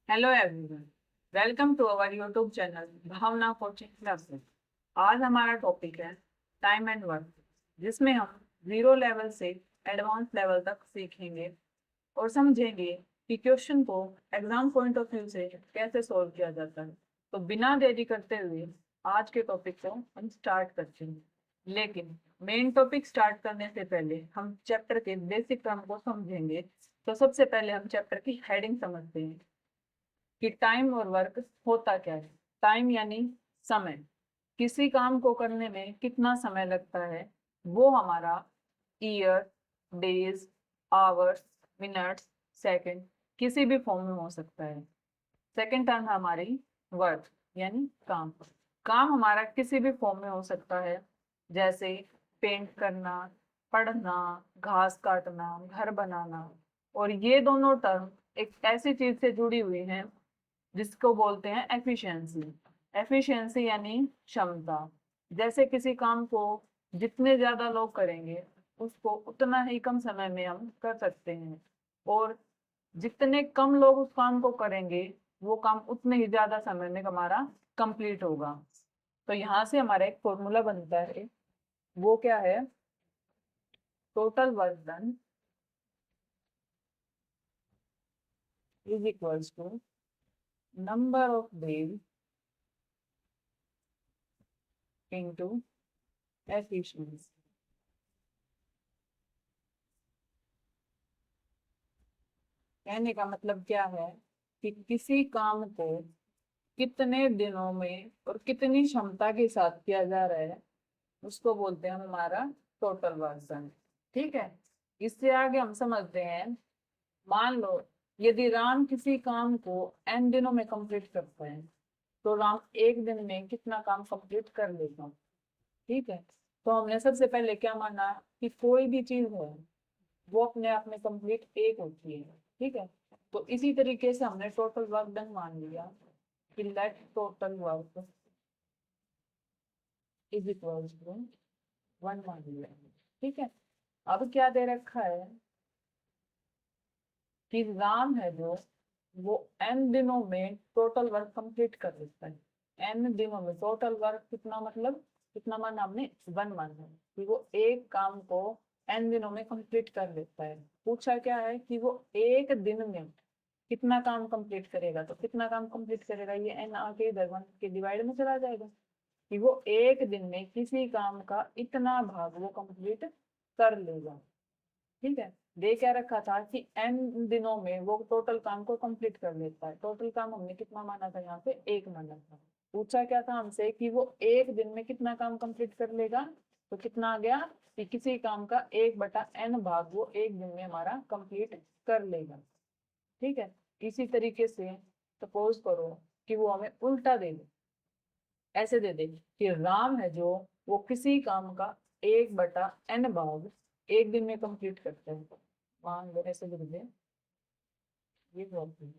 Hello everyone, welcome to our YouTube channel Bhavna coaching classes. आज हमारा topic है time and work, जिसमें हम जीरो लेवल से एडवांस लेवल तक सीखेंगे और समझेंगे कि क्वेश्चन को एग्जाम पॉइंट ऑफ व्यू से कैसे सॉल्व किया जाता है। तो बिना देरी करते हुए आज के टॉपिक को हम स्टार्ट करते हैं। लेकिन मेन टॉपिक स्टार्ट करने से पहले हम चैप्टर के बेसिक टर्म को समझेंगे। तो सबसे पहले हम चैप्टर की हेडिंग समझते हैं कि टाइम और वर्क होता क्या है। टाइम यानी समय, किसी काम को करने में कितना समय लगता है, वो हमारा year, days, hours, minutes, second किसी भी फॉर्म में हो सकता है। सेकंड टर्म है हमारी वर्क यानी काम। काम हमारा किसी भी फॉर्म में हो सकता है, जैसे पेंट करना, पढ़ना, घास काटना, घर बनाना। और ये दोनों टर्म एक ऐसी चीज से जुड़ी हुई हैं जिसको बोलते हैं एफिशिएंसी। एफिशिएंसी यानी क्षमता। जैसे किसी काम को जितने ज्यादा लोग करेंगे उसको उतना ही कम समय में हम कर सकते हैं, और जितने कम लोग उस काम को करेंगे वो काम उतने ही ज्यादा समय में हमारा कंप्लीट होगा। तो यहाँ से हमारा एक फॉर्मूला बनता है, वो क्या है? Total work done is equals to number of days into efficiency. कहने का मतलब क्या है कि किसी काम को कितने दिनों में और कितनी क्षमता के साथ किया जा रहा है, उसको बोलते हैं हमारा टोटल वर्क। ठीक है। इससे आगे हम समझते हैं, मान लो यदि राम किसी काम को n दिनों में कंप्लीट करता है, तो राम एक दिन में कितना काम कंप्लीट कर लेगा। ठीक है। तो हमने सबसे पहले क्या माना कि कोई भी चीज है वो अपने आप में कंप्लीट एक होती है। ठीक है। तो इसी तरीके से हमने टोटल वर्क डन मान लिया कि let total work is equals to one मान लिया। ठीक है। अब क्या दे रखा है कि राम है जो वो n दिनों में टोटल वर्क कंप्लीट कर लेता है। n दिनों में टोटल वर्क कितना, मतलब कितना माना हमने? वन माना कि वो एक काम को n दिनों में कंप्लीट कर लेता है। पूछा क्या है कि वो एक दिन में कितना काम कंप्लीट करेगा। तो कितना काम कंप्लीट करेगा, ये n आके इधर वन के डिवाइड में चला जाएगा कि वो एक दिन में किसी काम का इतना भाग वो कंप्लीट कर लेगा। ठीक है। दे क्या रखा था कि n दिनों में वो टोटल काम को कंप्लीट कर लेता है। टोटल काम हमने कितना माना था? यहाँ पे एक माना था। पूछा क्या था हमसे कि वो एक दिन में कितना काम कंप्लीट कर लेगा। तो कितना आ गया कि किसी काम का 1/n भाग वो एक दिन में हमारा कंप्लीट कर लेगा। ठीक है। इसी तरीके से सपोज करो कि वो हमें उल्टा दे दे, ऐसे दे दे कि राम है जो वो किसी काम का 1/n भाग एक दिन में कंप्लीट करते हैं। मान लो ऐसे लिख दे, ये बोलते हैं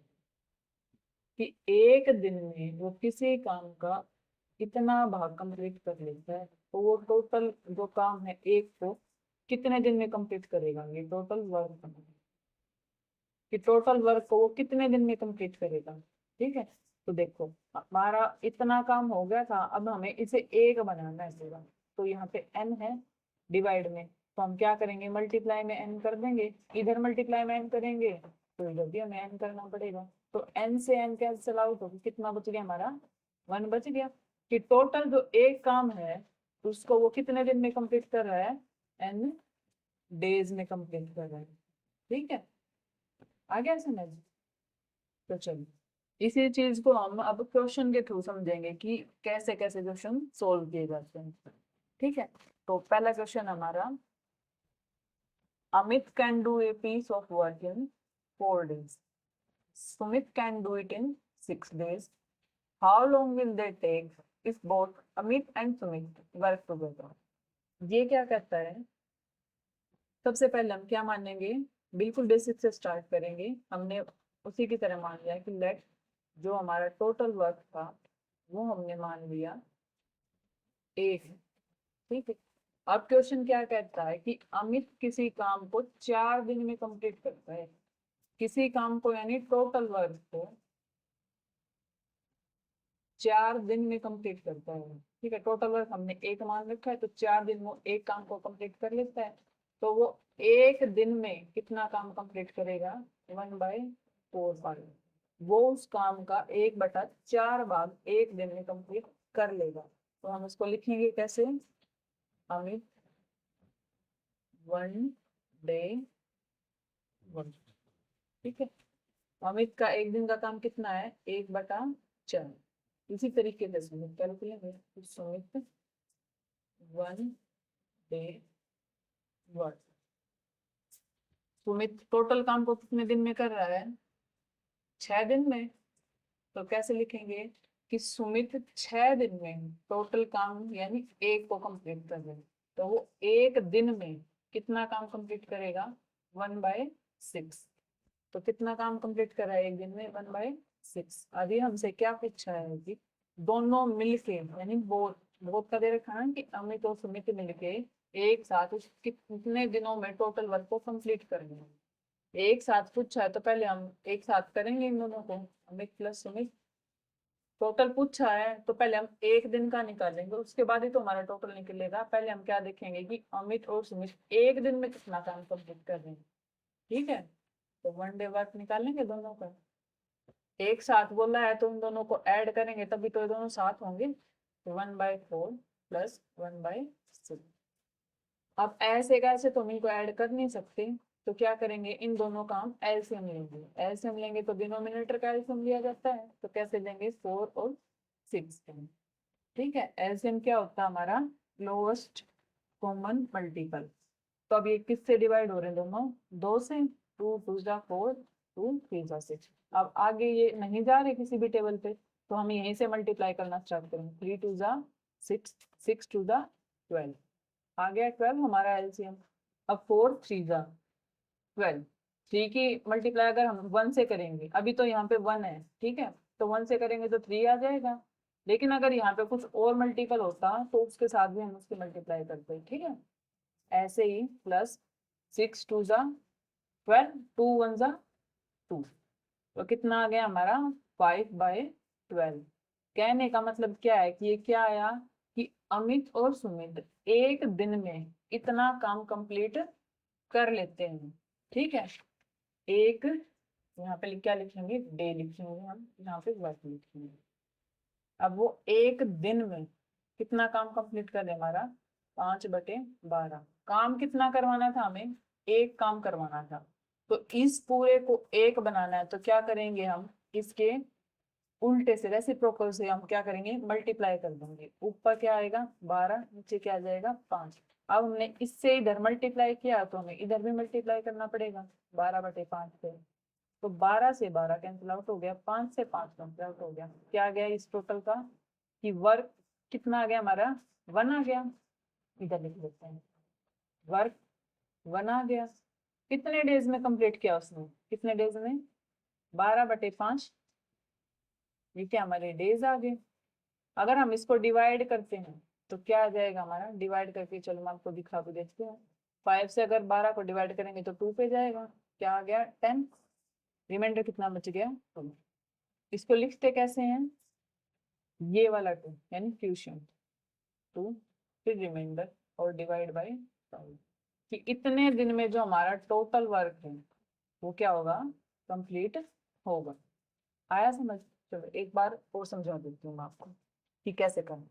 कि एक दिन में वो किसी काम का इतना भाग कंप्लीट कर लेता है, तो वो टोटल जो काम है एक को कितने दिन में कंप्लीट करेगा। ये टोटल वर्क कि टोटल वर्क को वो कितने दिन में कंप्लीट करेगा। ठीक है। तो देखो हमारा इतना काम हो गया था, अब हमें इसे एक बनाना है पूरा। तो यहाँ पे n है डिवाइड में, तो हम क्या करेंगे? मल्टीप्लाई में n कर देंगे। इधर मल्टीप्लाई में n करेंगे तो इधर भी हमें n करना पड़ेगा। तो n से n कैंसिल आउट होगा, कितना बच गया हमारा? वन बच गया। कि टोटल जो एक काम है उसको वो कितने दिन में कंप्लीट कर रहा है? n डेज में कंप्लीट कर रहा है। ठीक है। आ गया समझ? तो चलिए इसी चीज को हम अब क्वेश्चन के थ्रू समझेंगे कि कैसे कैसे क्वेश्चन सोल्व किए जाते हैं। ठीक है। तो पहला क्वेश्चन हमारा, Amit can do a piece of work in 4 days, Sumit can do it in 6 days, how long will they take if both Amit and Sumit work together. ये क्या कहता है? सबसे पहले हम क्या मानेंगे? बिल्कुल बेसिक से स्टार्ट करेंगे। हमने उसी की तरह मान लिया कि लेट जो हमारा टोटल वर्क था वो हमने मान लिया एक है। ठीक है। अब क्वेश्चन क्या कहता है कि अमित किसी काम को 4 दिन में कंप्लीट करता है। किसी काम को यानी टोटल वर्क को 4 दिन में कंप्लीट करता है। ठीक है, टोटल वर्क हमने 1 मान रखा है, तो 4 दिन वो एक काम को कंप्लीट कर लेता है। तो वो एक दिन में कितना काम कंप्लीट करेगा? 1/4 भाग। वो उस काम का 1/4 भाग एक दिन में कंप्लीट कर लेगा। तो हम इसको लिखेंगे कैसे? Amit 1 day work. ठीक है, अमित का एक दिन का काम कितना है? 1/4। इसी तरीके से सुमित का लिख लेंगे। तो Sumit 1 day work. Sumit total काम को कितने दिन में कर रहा है? 6 दिन में। तो कैसे लिखेंगे कि सुमित 6 दिन में टोटल काम यानी एक को कंप्लीट कर रहे, तो वो एक दिन में कितना काम कंप्लीट करेगा? 1/6। तो कितना काम कंप्लीट करा है एक दिन में? 1/6। अभी हमसे क्या पूछा है कि दोनों मिलके यानी बहुत बहुत का दे रखा है कि अमित और सुमित मिलके एक साथ उस कितने दिनों में टोटल वर्क को कंप्लीट करेंगे। एक साथ पूछा है तो पहले हम एक साथ करेंगे इन दोनों को, अमित प्लस सुमित। टोटल पूछा है तो पहले हम एक दिन का निकालेंगे, उसके बाद ही तो हमारा टोटल निकलेगा। पहले हम क्या देखेंगे कि अमित और सुमित एक दिन में कितना काम कंप्लीट कर रहे हैं। ठीक है, तो 1 डे वर्क निकालेंगे दोनों का। एक साथ बोला है तो उन दोनों को ऐड करेंगे तभी तो ये दोनों साथ होंगे। 1/4 प्लस 1/6। अब ऐसे कैसे तो हम इनको ऐड कर नहीं सकते, तो क्या करेंगे? इन दोनों का हम एलसीएम लेंगे। एलसीएम लेंगे तो डिनोमिनेटर का एलसीएम लिया जाता है, तो कैसे लेंगे? 4 और 6। ठीक है, एलसीएम क्या होता है हमारा? Lowest common multiple. तो अब ये किससे डिवाइड हो रहे हैं दोनों? 2 से। 2 2 जा 4, 2 3 जा 6। अब आगे ये नहीं जा रहे किसी भी टेबल पे, तो हम यहीं से मल्टीप्लाई करना स्टार्ट करेंगे। 3 2 जा 6, 6 2 जा 12। आ गया 12 हमारा एलसीएम। अब 4 3 जा 12। 3 की मल्टीप्लाई अगर हम 1 से करेंगे, अभी तो यहाँ पे 1 है, ठीक है, तो 1 से करेंगे तो 3 आ जाएगा। लेकिन अगर यहाँ पे कुछ और मल्टीपल होता तो उसके साथ भी हम उसकी मल्टीप्लाई करते हैं। ठीक है, ऐसे ही प्लस 6 2 जा 12, 2 1 जा 2। तो कितना आ गया हमारा? 5/12। कहने का मतलब क्या है कि ये क्या आया कि अमित और सुमित एक दिन में इतना काम कंप्लीट कर लेते हैं। ठीक है, एक यहाँ पे क्या लिखेंगे? डे लिखेंगे हम, यहाँ पे वर्क लिखेंगे। अब वो एक दिन में कितना काम कंप्लीट कर ले हमारा? 5/12। काम कितना करवाना था हमें? एक काम करवाना था। तो इस पूरे को एक बनाना है तो क्या करेंगे हम? इसके उल्टे से रेसिप्रोकल से हम क्या करेंगे? मल्टीप्लाई कर देंगे। ऊपर क्या आएगा? 12, नीचे क्या आ जाएगा? 5। अब हमने इससे इधर मल्टीप्लाई किया तो हमें इधर भी मल्टीप्लाई करना पड़ेगा 12/5 से। तो 12 से 12 कैंसिल आउट हो गया, 5 से 5 कैंसिल आउट हो गया। क्या आ गया इस टोटल का कि वर्क कितना आ गया हमारा? 1 आ गया। इधर लिख लेते हैं, वर्क 1 आ गया। कितने डेज में कंप्लीट किया उसने? कितने डेज में? 12/5। ये क्या हमारे डेज आ गए। अगर हम इसको डिवाइड करते हैं तो क्या आ जाएगा हमारा? डिवाइड करके चलो मैं आपको दिखा भी देती हूँ। 5 से अगर 12 को डिवाइड करेंगे तो 2 पे जाएगा। क्या आ गया? 10। रिमाइंडर कितना बच गया? 2। इसको लिखते कैसे हैं? ये वाला 2 यानी फ्यूशन 2, फिर रिमाइंडर और डिवाइड बाय 5 कि इतने दिन में जो हमारा टोटल वर्क है वो क्या होगा? कंप्लीट होगा। आया समझ? चलो एक बार और समझा देती हूँ मैं आपको कि कैसे करना।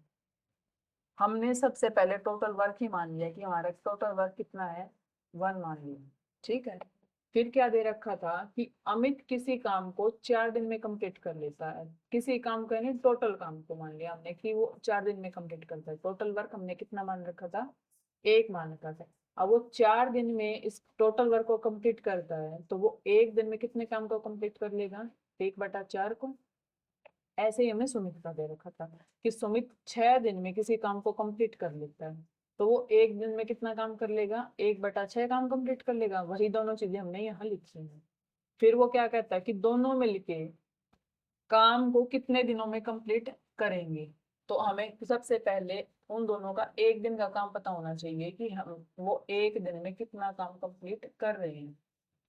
हमने सबसे पहले टोटल वर्क ही मान लिया कि हमारा टोटल वर्क कितना है? 1 मान लिया। ठीक है, फिर क्या दे रखा था कि अमित किसी काम को 4 दिन में कंप्लीट कर लेता है। किसी काम को यानी टोटल काम को मान लिया हमने कि वो 4 दिन में कंप्लीट करता है। टोटल वर्क हमने कितना मान रखा था? 1 मान रखा था। अब वो 4 दिन में इस टोटल वर्क को कंप्लीट करता है तो वो एक दिन में कितने काम को कंप्लीट कर लेगा? 1/4 को। ऐसे ही हमें सुमित का दे रखा था कि सुमित 6 दिन में किसी काम को कंप्लीट कर लेता है, तो वो एक दिन में कितना काम कर लेगा? 1/6 काम कंप्लीट कर लेगा। वही दोनों चीजें हमने यहाँ लिखी हैं। फिर वो क्या कहता है कि दोनों मिलके काम को कितने दिनों में कंप्लीट करेंगे। तो हमें सबसे पहले उन दोनों का एक दिन का काम पता होना चाहिए कि हम वो एक दिन में कितना काम कंप्लीट कर रहे हैं।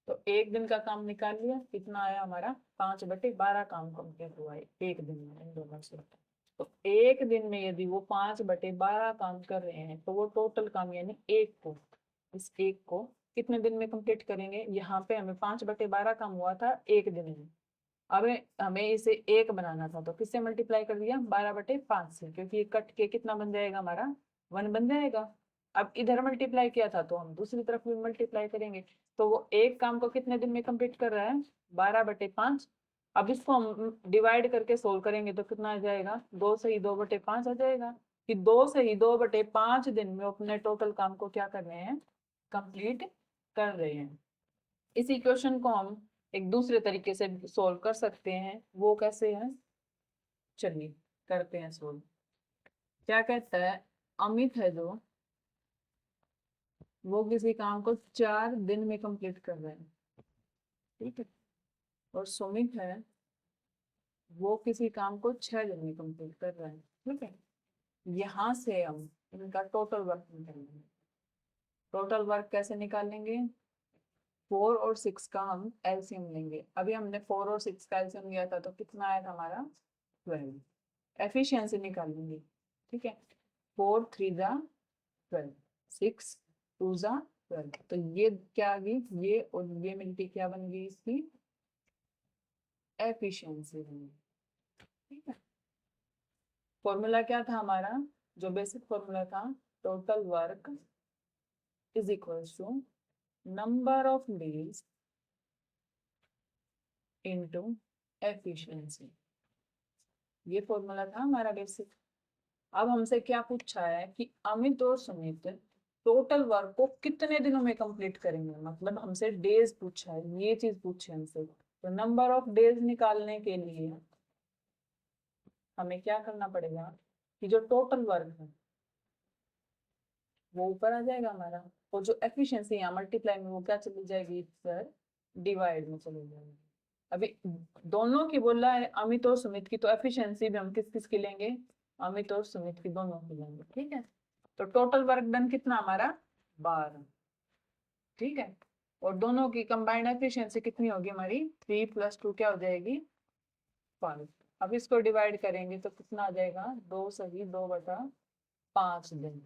तो एक दिन का काम निकाल लिया, कितना आया हमारा? 5/12 काम कंप्लीट हुआ है एक दिन में इन दोनों से। तो एक दिन में यदि वो 5/12 काम कर रहे हैं तो वो टोटल काम यानी इस एक को कितने दिन में कंप्लीट करेंगे। यहाँ पे हमें 5/12 काम हुआ था एक दिन में। अब हमें इसे एक बनाना था तो किससे मल्टीप्लाई कर दिया, 12/5 से, क्योंकि ये कट के कितना बन जाएगा हमारा, 1 बन जाएगा। अब इधर मल्टीप्लाई किया था तो हम दूसरी तरफ भी मल्टीप्लाई करेंगे। तो वो एक काम को कितने दिन में कंप्लीट कर रहा है, 12/5। अब इसको हम डिवाइड करके सोल्व करेंगे तो कितना आ जाएगा, 2 से ही 2/5 आ जाएगा, कि 2 से ही 2/5 दिन में अपने टोटल काम को क्या कर रहे हैं, कंप्लीट कर रहे हैं। इसी क्वेश्चन को हम एक दूसरे तरीके से सोल्व कर सकते हैं, वो कैसे है, चलिए करते हैं सोल्व। क्या कहता है, अमित है जो, वो किसी काम को 4 दिन में कंप्लीट कर रहे हैं, ठीक है। और सुमित है, वो किसी काम को 6 दिन में कंप्लीट कर रहे हैं, ठीक है। यहाँ से हम इनका टोटल वर्क निकालेंगे। टोटल वर्क कैसे निकालेंगे, 4 और 6 का हम एलसीएम लेंगे। अभी हमने 4 और 6 का एलसीएम लिया था तो कितना आया था हमारा, 12। एफिशिएंसी निकालेंगे, ठीक है। 4 3 जा 12, 6 2 जा 12, तो ये क्या आ गई, ये और ये मिलके क्या बन गई, इसकी एफिशिएंसी बन गई, ठीक है। फॉर्मूला क्या था हमारा, जो बेसिक फॉर्मूला था, total work is equal to number of days into efficiency. ये फॉर्मूला था हमारा बेसिक। अब हमसे क्या पूछा है कि अमित और सुमित टोटल वर्क को कितने दिनों में कंप्लीट करेंगे, मतलब हमसे डेज पूछा है, ये चीज पूछी है हमसे। तो नंबर ऑफ डेज निकालने के लिए हमें क्या करना पड़ेगा, कि जो टोटल वर्क है वो ऊपर आ जाएगा हमारा, और जो एफिशिएंसी यहाँ मल्टीप्लाई में वो क्या चली जाएगी, सर डिवाइड में चली जाएगी। अभी दोनों की बोला है अमित और सुमित की, तो एफिशिएंसी भी हम किस किस की लेंगे, अमित और सुमित की दोनों की लेंगे, ठीक है। तो टोटल वर्क डन कितना हमारा, 12, ठीक है। और दोनों की कंबाइंड एफिशिएंसी कितनी होगी हमारी, 3 + 2 क्या हो जाएगी, 5। अब इसको डिवाइड करेंगे तो कितना आ जाएगा, 2 सही 2/5 दिन,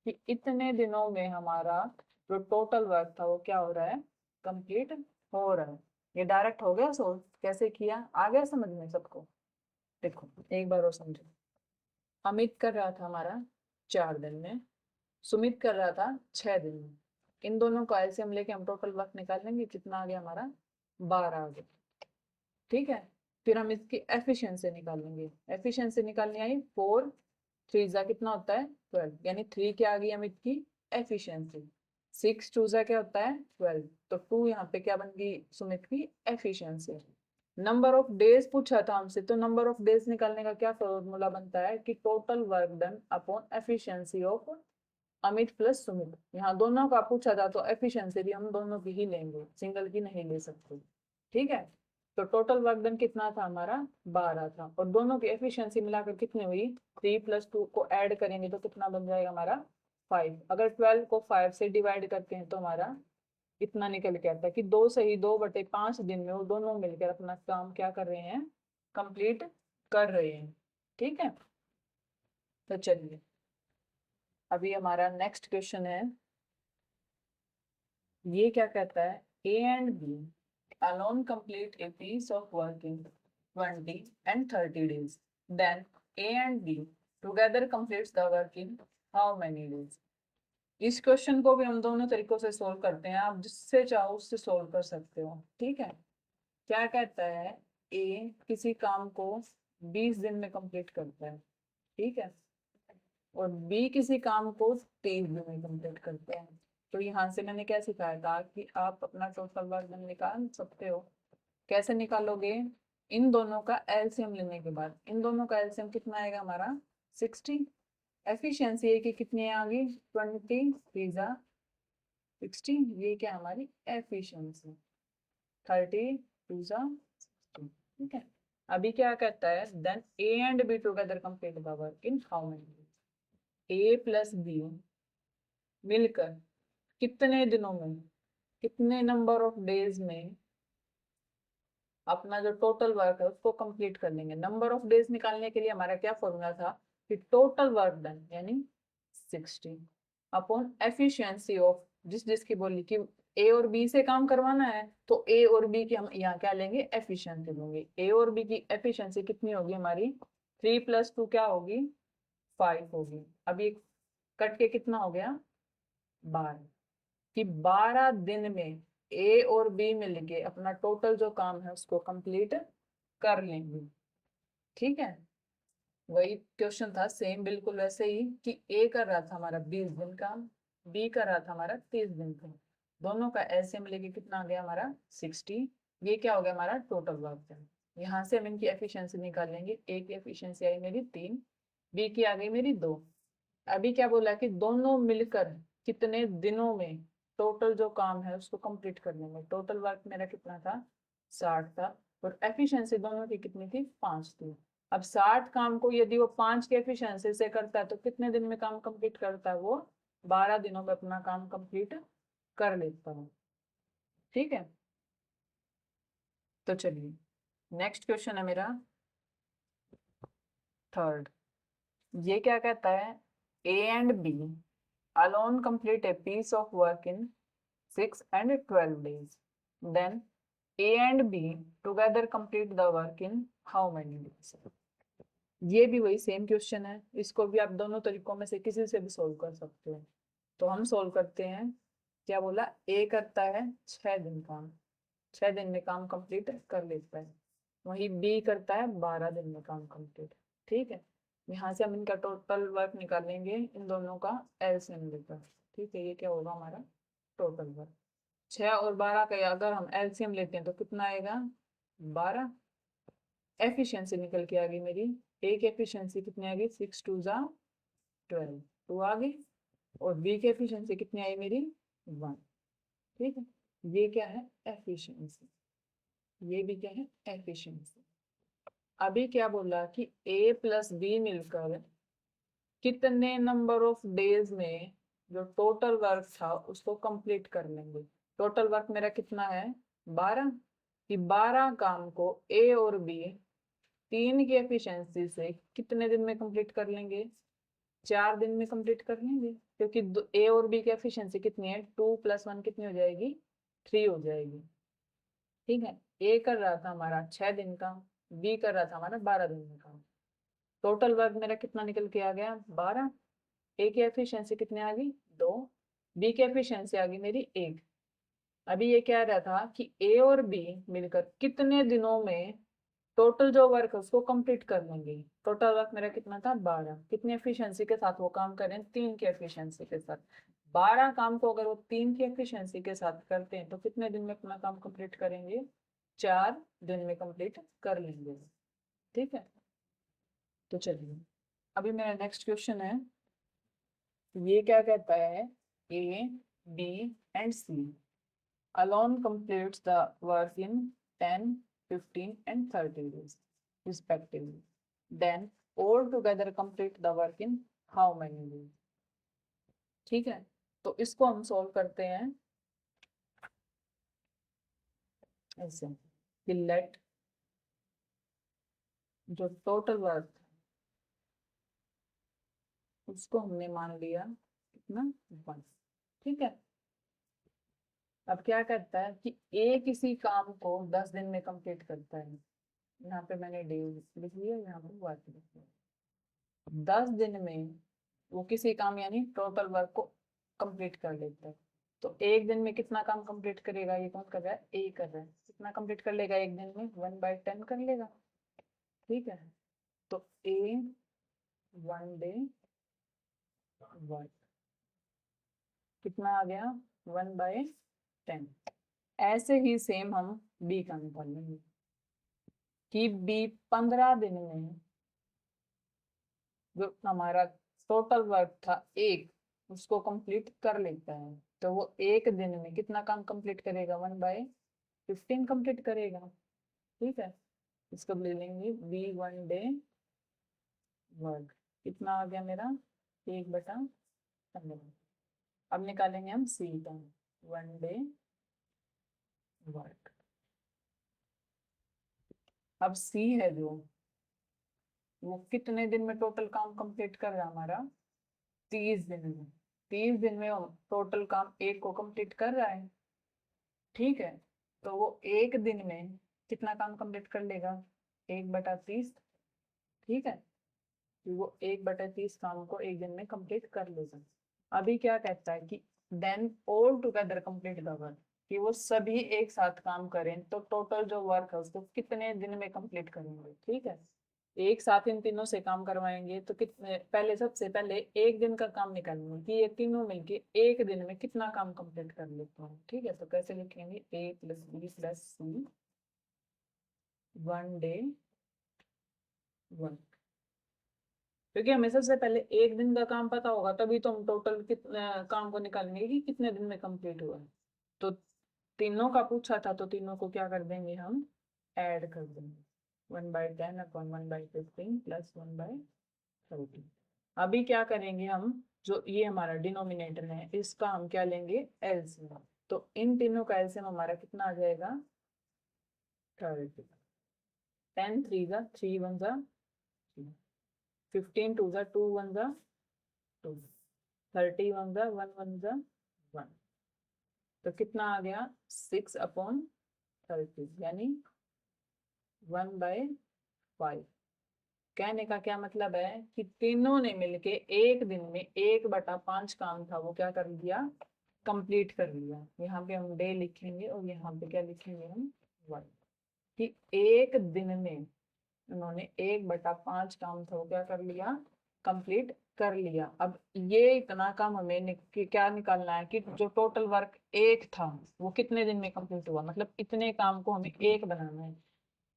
कि इतने दिनों में हमारा जो टोटल वर्क था वो क्या हो रहा है, कंप्लीट हो रहा है। ये डायरेक्ट हो गया सोल्व, कैसे किया आ गया समझ में सबको। देखो एक बार और समझो, अमित कर रहा था हमारा 4 दिन में, सुमित कर रहा था 6 दिन में। इन दोनों को एलसीएम लेके हम टोटल वर्क निकाल लेंगे, कितना आ गया हमारा, 12 आ गया, ठीक है। फिर हम इसकी एफिशिएंसी निकालेंगे। एफिशिएंसी निकालनी आई, 4 3 जा कितना होता है, 12, यानी 3 क्या आ गई अमित की एफिशिएंसी, 6 2 जा क्या होता है, 12, तो 2 यहाँ पे क्या बन गई सुमित की एफिशिएंसी। नंबर ऑफ डेज पूछा था हमसे, तो नंबर ऑफ डेज निकालने का क्या फॉर्मूला बनता है, कि total work done upon efficiency of Amit plus Sumit. यहाँ दोनों का पूछा था तो एफिशिएंसी भी हम दोनों की ही लेंगे, सिंगल की नहीं ले सकते, ठीक है। तो टोटल वर्क डन कितना था हमारा, 12 था, और दोनों की एफिशिएंसी मिलाकर कितनी हुई, 3 + 2 को ऐड करेंगे तो कितना बन जाएगा हमारा, 5। अगर 12 को 5 से डिवाइड करते हैं तो हमारा इतना निकल के आता है, कि 2 से ही 2/5 दिन में वो दोनों मिलकर अपना काम क्या कर रहे हैं, कंप्लीट कर रहे हैं, ठीक है। तो चलिए अभी हमारा नेक्स्ट क्वेश्चन है, ये क्या कहता है, A and B alone complete a piece of work in 20 and 30 days, then A and B together completes the work in how many days। इस क्वेश्चन को भी हम दोनों तरीकों से सोल्व करते हैं, आप जिससे चाहो उससे सोल्व कर सकते हो, ठीक है। क्या कहता है, ए किसी काम को 20 दिन में कंप्लीट करता है, ठीक है, और बी किसी काम को 23 दिन में कंप्लीट करते हैं। तो यहाँ से मैंने क्या सिखाया था कि आप अपना टोटल वर्क डन निकाल सकते हो। कैसे निकालोगे, इन दोनों का एलसीएम लेने के बाद, इन दोनों का एलसीएम कितना आएगा हमारा, 60। एफिशिएंसी है कि कितनी आ गई, 20 3 जा 60, ये क्या हमारी एफिशिएंसी, 30 2 जा 60, ठीक है। अभी क्या कहता है, then A and B together complete the work in how many, A plus B मिलकर कितने दिनों में, कितने नंबर ऑफ डेज में अपना जो टोटल वर्क है उसको कंप्लीट कर लेंगे। नंबर ऑफ डेज निकालने के लिए हमारा क्या फॉर्मूला था कि टोटल वर्क डन यानी 60 अपॉन एफिशिएंसी ऑफ जिसकी बोली कि ए और बी से काम करवाना है तो ए और बी की हम यहाँ क्या लेंगे एफिशिएंसी लेंगे। ए और बी की एफिशिएंसी कितनी होगी हमारी 3 + 2 क्या होगी 5 होगी। अब ये कट के कितना हो गया 12 कि 12 दिन में ए और बी मिलके अपना टोटल जो काम है उसको कंप्लीट कर लेंगे। ठीक है, वही क्वेश्चन था सेम बिल्कुल वैसे ही कि ए कर रहा था हमारा 20 दिन का, बी कर रहा था हमारा 30 दिन का, दोनों का एलसीएम लेके कितना आ गया हमारा 60। ये क्या हो गया हमारा टोटल वर्क। यहाँ से हम इनकी एफिशिएंसी निकाल लेंगे। ए की एफिशिएंसी आई मेरी 3, बी की आ गई मेरी 2। अभी क्या बोला कि दोनों मिलकर कितने दिनों में टोटल जो काम है उसको कंप्लीट कर लेंगे। टोटल वर्क मेरा कितना था 60 था और एफिशिएंसी दोनों की कितनी थी 5 थी। अब 60 काम को यदि वो 5 के एफिशिएंसी से करता है तो कितने दिन में काम कंप्लीट करता है वो 12 दिनों में अपना काम कंप्लीट कर लेता है। ठीक है, तो चलिए नेक्स्ट क्वेश्चन है मेरा थर्ड। ये क्या कहता है A and B alone complete a piece of work in 6 and 12 days. Then A and B together complete the work in how many days? ये भी वही सेम क्वेश्चन है, इसको भी आप दोनों तरीकों में से किसी से भी सोल्व कर सकते हो। तो हम सोल्व करते हैं। क्या बोला ए करता है 6 दिन काम, 6 दिन में काम कंप्लीट कर लेता है। वही बी करता है 12 दिन में काम कंप्लीट। ठीक है, यहाँ से हम इनका टोटल वर्क निकालेंगे इन दोनों का एलसीएम लेकर। ठीक है, ये क्या होगा हमारा टोटल वर्क। 6 और 12 का अगर हम एलसीएम लेते हैं तो कितना आएगा 12। एफिशिएंसी निकल के आ गई मेरी, ए की एफिशिएंसी कितनी आ गई 6 2 ज़ा 12, 2 आ गई। और बी की एफिशिएंसी कितनी आई मेरी 1। ठीक है, ये क्या है एफिशिएंसी, ये भी क्या है एफिशिएंसी। अभी क्या बोला कि ए प्लस बी मिलकर कितने नंबर ऑफ डेज में जो टोटल वर्क था उसको कंप्लीट कर लेंगे। टोटल वर्क मेरा कितना है 12 कि 12 काम को ए और बी 3 की एफिशिएंसी से कितने दिन में कंप्लीट कर लेंगे 4 दिन में कंप्लीट कर लेंगे। क्योंकि ए और बी की एफिशिएंसी कितनी है 2 + 1 कितनी हो जाएगी 3 हो जाएगी। ठीक है, ए कर रहा था हमारा 6 दिन का, बी कर रहा था हमारा 12 दिन का। टोटल वर्क मेरा कितना निकल के आ गया 12। ए की एफिशिएंसी कितनी आ गई 2, बी की एफिशिएंसी आ गई मेरी 1। अभी ये कह रहा था कि ए और बी मिलकर कितने दिनों में टोटल जो वर्क है उसको कंप्लीट कर लेंगे। टोटल वर्क मेरा कितना था 12, कितनी एफिशिएंसी के साथ वो काम करें 3 की एफिशिएंसी के साथ। 12 काम को अगर वो 3 की एफिशिएंसी के साथ करते हैं तो कितने दिन में अपना काम कंप्लीट करेंगे 4 दिन में कंप्लीट कर लेंगे। ठीक है, तो चलिए अभी मेरा नेक्स्ट क्वेश्चन है। ये क्या कहता है A B and C alone completes the work in 10 15 and 30 days respectively, then all together complete the work in how many days? ठीक है, तो इसको हम सॉल्व करते हैं ऐसे कि लेट जो टोटल वर्क उसको हमने मान लिया कितना 1। ठीक है, अब क्या करता है कि ए किसी काम को 10 दिन में कंप्लीट करता है। यहाँ पे मैंने डे लिख लिया, यहाँ पे वर्क लिख लिया। 10 दिन में वो किसी काम यानी टोटल वर्क को कंप्लीट कर लेता है। तो एक दिन में कितना काम कंप्लीट करेगा, ये कौन कर रहा है ए कर रहा है। कितना कंप्लीट कर लेगा एक दिन में 1/10 कर लेगा। ठीक है, तो ए 1 डे वर्क कितना आ गया 1/10। ऐसे ही सेम हम बी का निकाल लेंगे कि बी 15 दिन में जो हमारा टोटल वर्क था एक उसको कंप्लीट कर लेता है। तो वो एक दिन में कितना काम कंप्लीट करेगा 1/15 कंप्लीट करेगा। ठीक है, इसको ले लेंगे बी 1 डे वर्क कितना आ गया मेरा 1/15। अब निकालेंगे हम सी का 1 डे वर्क। अब सी है जो, वो कितने दिन में टोटल काम कंप्लीट कर रहा है हमारा? 30 दिन में। 30 दिन में टोटल काम एक को कंप्लीट कर रहा है, ठीक है। तो वो एक दिन में कितना काम कंप्लीट कर लेगा? 1/30, ठीक है। तो वो 1/30 काम को एक दिन में कंप्लीट कर लेगा। अभी क्या कहता है कि then all together complete the work, कि वो सभी एक साथ काम करें तो टोटल जो वर्क है उसको कितने दिन में कंप्लीट करेंगे, ठीक है। एक साथ इन तीनों से काम करवाएंगे तो कितने, पहले सबसे पहले एक दिन का काम निकालेंगे कि ये तीनों मिलके एक दिन में कितना काम कंप्लीट कर लेते हैं, ठीक है। तो कैसे लिखेंगे? A+B+C 1 डे वर्क, क्योंकि हमें सबसे पहले एक दिन का काम पता होगा तभी तो हम टोटल कितने काम को निकालेंगे कि कितने दिन में कंप्लीट हुआ है। तो तीनों का पूछा था तो तीनों को क्या कर देंगे हम? ऐड कर देंगे। 1/10/1/15 प्लस 1/30। अभी क्या करेंगे हम? जो ये हमारा डिनोमिनेटर है इसका हम क्या लेंगे? एलसीएम। तो इन तीनों का एलसीएम हमारा कितना आ जाएगा? 30। 10 3 जा 3 1 जा 15 2 जा 2 1 जा 2, 30 1 जा 1 1 जा 1। तो कितना आ गया? 6/30, यानी 1/5। कहने का क्या मतलब है कि तीनों ने मिलके एक दिन में 1/5 काम था वो क्या कर लिया? कंप्लीट कर लिया। यहाँ पे हम डे लिखेंगे और यहाँ पे क्या लिखेंगे हम? 1। कि एक दिन में उन्होंने 1/5 काम था वो क्या कर लिया? कंप्लीट कर लिया। अब ये इतना काम हमें क्या निकालना है कि जो टोटल वर्क एक था वो कितने दिन में कंप्लीट हुआ, मतलब इतने काम को हमें एक बनाना है।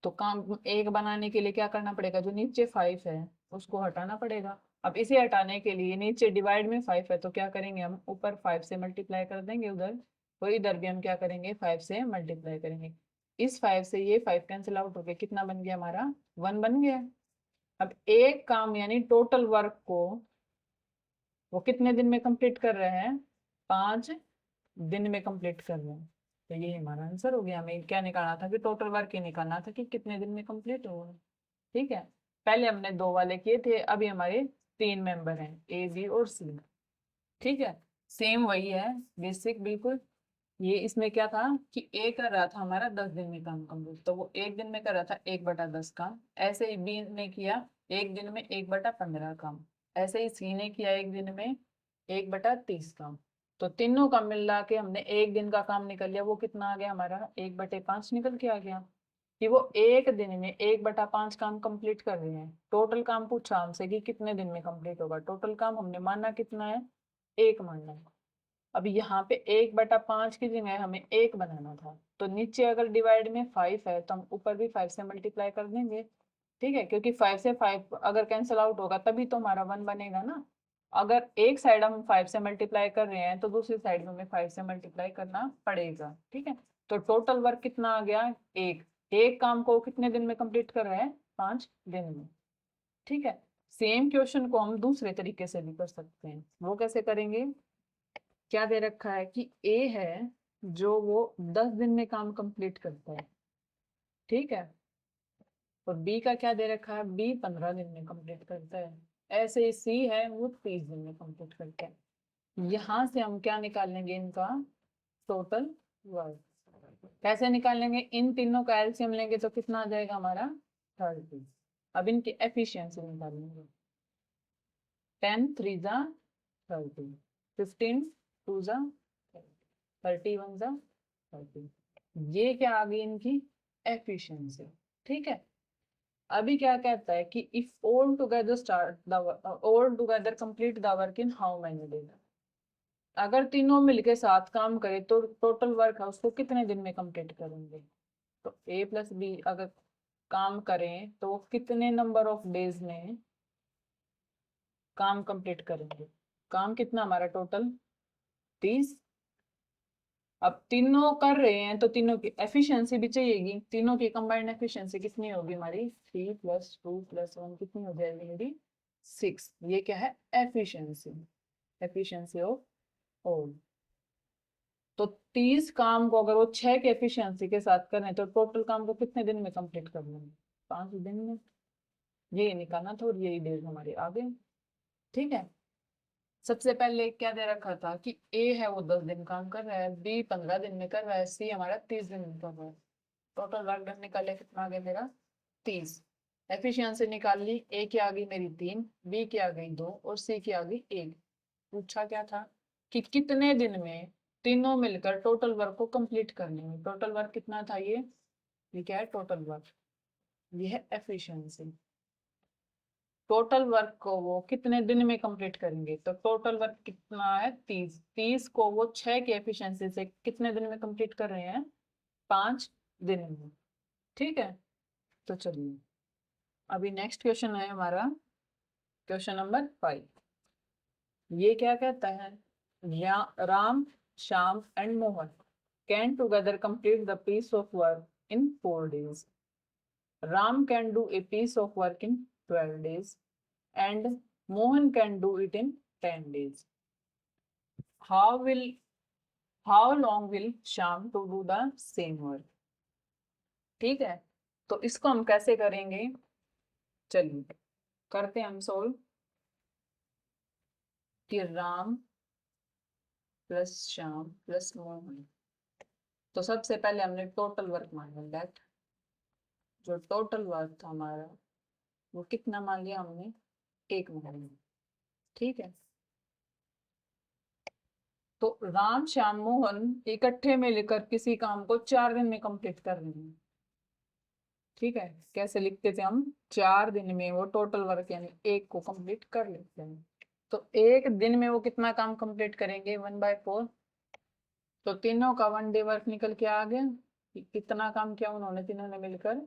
तो काम एक बनाने के लिए क्या करना पड़ेगा? जो नीचे 5 है उसको हटाना पड़ेगा। अब इसे हटाने के लिए नीचे डिवाइड में 5 है तो क्या करेंगे हम? ऊपर 5 से मल्टीप्लाई कर देंगे उधर, और इधर भी हम क्या करेंगे? 5 से मल्टीप्लाई करेंगे। इस 5 से ये 5 कैंसिल आउट हो गया, कितना बन गया हमारा? 1 बन गया। अब एक काम यानी टोटल वर्क को वो कितने दिन में कंप्लीट कर रहे हैं? 5 दिन में कंप्लीट कर रहे हैं। तो ये हमारा आंसर हो गया। हमें क्या निकालना था? कि टोटल वर्क ही निकालना था कि कितने दिन में कंप्लीट होगा, ठीक है। पहले हमने 2 वाले किए थे, अभी हमारे 3 मेंबर हैं, ए बी और सी, ठीक है। सेम वही है, बेसिक बिल्कुल। ये इसमें क्या था कि ए कर रहा था हमारा 10 दिन में काम कंप्लीट, तो वो एक दिन में कर रहा था 1/10 काम। ऐसे ही बी ने किया एक दिन में 1/15 काम। ऐसे ही सी ने किया एक दिन में 1/30 काम। तो तीनों का मिला के हमने एक दिन का काम निकल लिया। वो कितना आ गया हमारा? 1/5 निकल के आ गया। कि वो एक दिन में 1/5 काम कंप्लीट कर रहे हैं। टोटल काम पूछा हमसे कि कितने दिन में कंप्लीट होगा। टोटल काम हमने माना कितना है? एक मानना है। अब यहाँ पे 1/5 की जगह हमें एक बनाना था, तो नीचे अगर डिवाइड में 5 है तो हम ऊपर भी 5 से मल्टीप्लाई कर देंगे, ठीक है। क्योंकि 5 से 5 अगर कैंसिल आउट होगा तभी तो हमारा 1 बनेगा ना। अगर एक साइड हम 5 से मल्टीप्लाई कर रहे हैं तो दूसरी साइड में हमें 5 से मल्टीप्लाई करना पड़ेगा, ठीक है। तो टोटल वर्क कितना आ गया? एक काम को कितने दिन में कंप्लीट कर रहे हैं? 5 दिन में, ठीक है। सेम क्वेश्चन को हम दूसरे तरीके से भी कर सकते हैं। वो कैसे करेंगे? क्या दे रखा है कि ए है जो वो 10 दिन में काम कंप्लीट करता है, ठीक है। और बी का क्या दे रखा है? बी 15 दिन में कंप्लीट करता है। ऐसे ही सी है वो 30 दिन में कंप्लीट करता है। यहाँ से हम क्या निकालेंगे? इनका टोटल वर्क। कैसे निकालेंगे? इन तीनों का एलसीएम लेंगे तो कितना आ जाएगा हमारा? 30। अब इनकी एफिशिएंसी निकालेंगे। 10 3 जा 30, 15 2 जा 30, 1 जा 30। ये क्या आ गई इनकी एफिशिएंसी, ठीक है। अभी क्या कहता है कि if all together start the all together complete the work in how many days. अगर तीनों मिलके साथ काम करे तो टोटल वर्क है उसको कितने दिन में कंप्लीट करेंगे? तो A+B अगर काम करें तो वो कितने नंबर ऑफ डेज में काम कंप्लीट करेंगे? काम कितना हमारा टोटल? 30। अब तीनों कर रहे हैं तो तीनों की एफिशिएंसी भी चाहिएगी। तीनों की कंबाइंड एफिशिएंसी कितनी होगी हमारी? 3+2+1 कितनी हो जाएगी मेरी? 6। ये क्या है? Efficiency, efficiency of all. तो 30 काम को अगर वो 6 के एफिशिएंसी के साथ करें तो टोटल काम को कितने दिन में कंप्लीट कर लेंगे? 5 दिन में, ये निकालना था और यही डेज हमारे आ गए। ठीक है, सबसे पहले क्या दे रखा था कि ए है वो 10 दिन काम कर रहा है, बी 15 दिन में कर रहा है, सी हमारा 30 दिन में कर रहा है। टोटल वर्क डन निकाले, कितना आ गया मेरा 30। एफिशिएंसी निकाल ली, ए की आ गई मेरी 3, बी की आ गई 2 और सी की आ गई 1। पूछा क्या था कि कितने दिन में तीनों मिलकर टोटल वर्क को कंप्लीट कर लेंगे। टोटल वर्क कितना था ये क्या है टोटल वर्क, ये है एफिशिएंसी। टोटल वर्क को वो कितने दिन में कंप्लीट करेंगे, तो टोटल वर्क कितना है 30, 30 को वो 6 की एफिशिएंसी से कितने दिन में कंप्लीट कर रहे हैं, 5 दिन में। ठीक है, तो चलिए अभी नेक्स्ट क्वेश्चन है हमारा क्वेश्चन नंबर 5। ये क्या कहता है, Ram, Shyam and Mohan can together complete the piece of work in 4 days. Ram can do a piece of work in 12 days and Mohan can do it in 10 days. How will how long will Sham to do the same work? ठीक है, तो इसको हम कैसे करेंगे, चलिए करते हैं हम सोल्व। कि राम प्लस श्याम प्लस मोहन, तो सबसे पहले हमने टोटल वर्क माना, दैट जो टोटल वर्क था हमारा वो कितना मान लिया हमने, 1 महीना। ठीक है, तो राम श्याम मोहन इकट्ठे मिलकर किसी काम को 4 दिन में कंप्लीट कर रहे हैं। ठीक है, कैसे लिखते थे हम, 4 दिन में वो टोटल वर्क यानी 1 को कंप्लीट कर लेते हैं। तो 1 दिन में वो कितना काम कंप्लीट करेंगे, 1/4। तो तीनों का 1 डे वर्क निकल के आ गया। कितना काम किया उन्होंने तीनों ने मिलकर,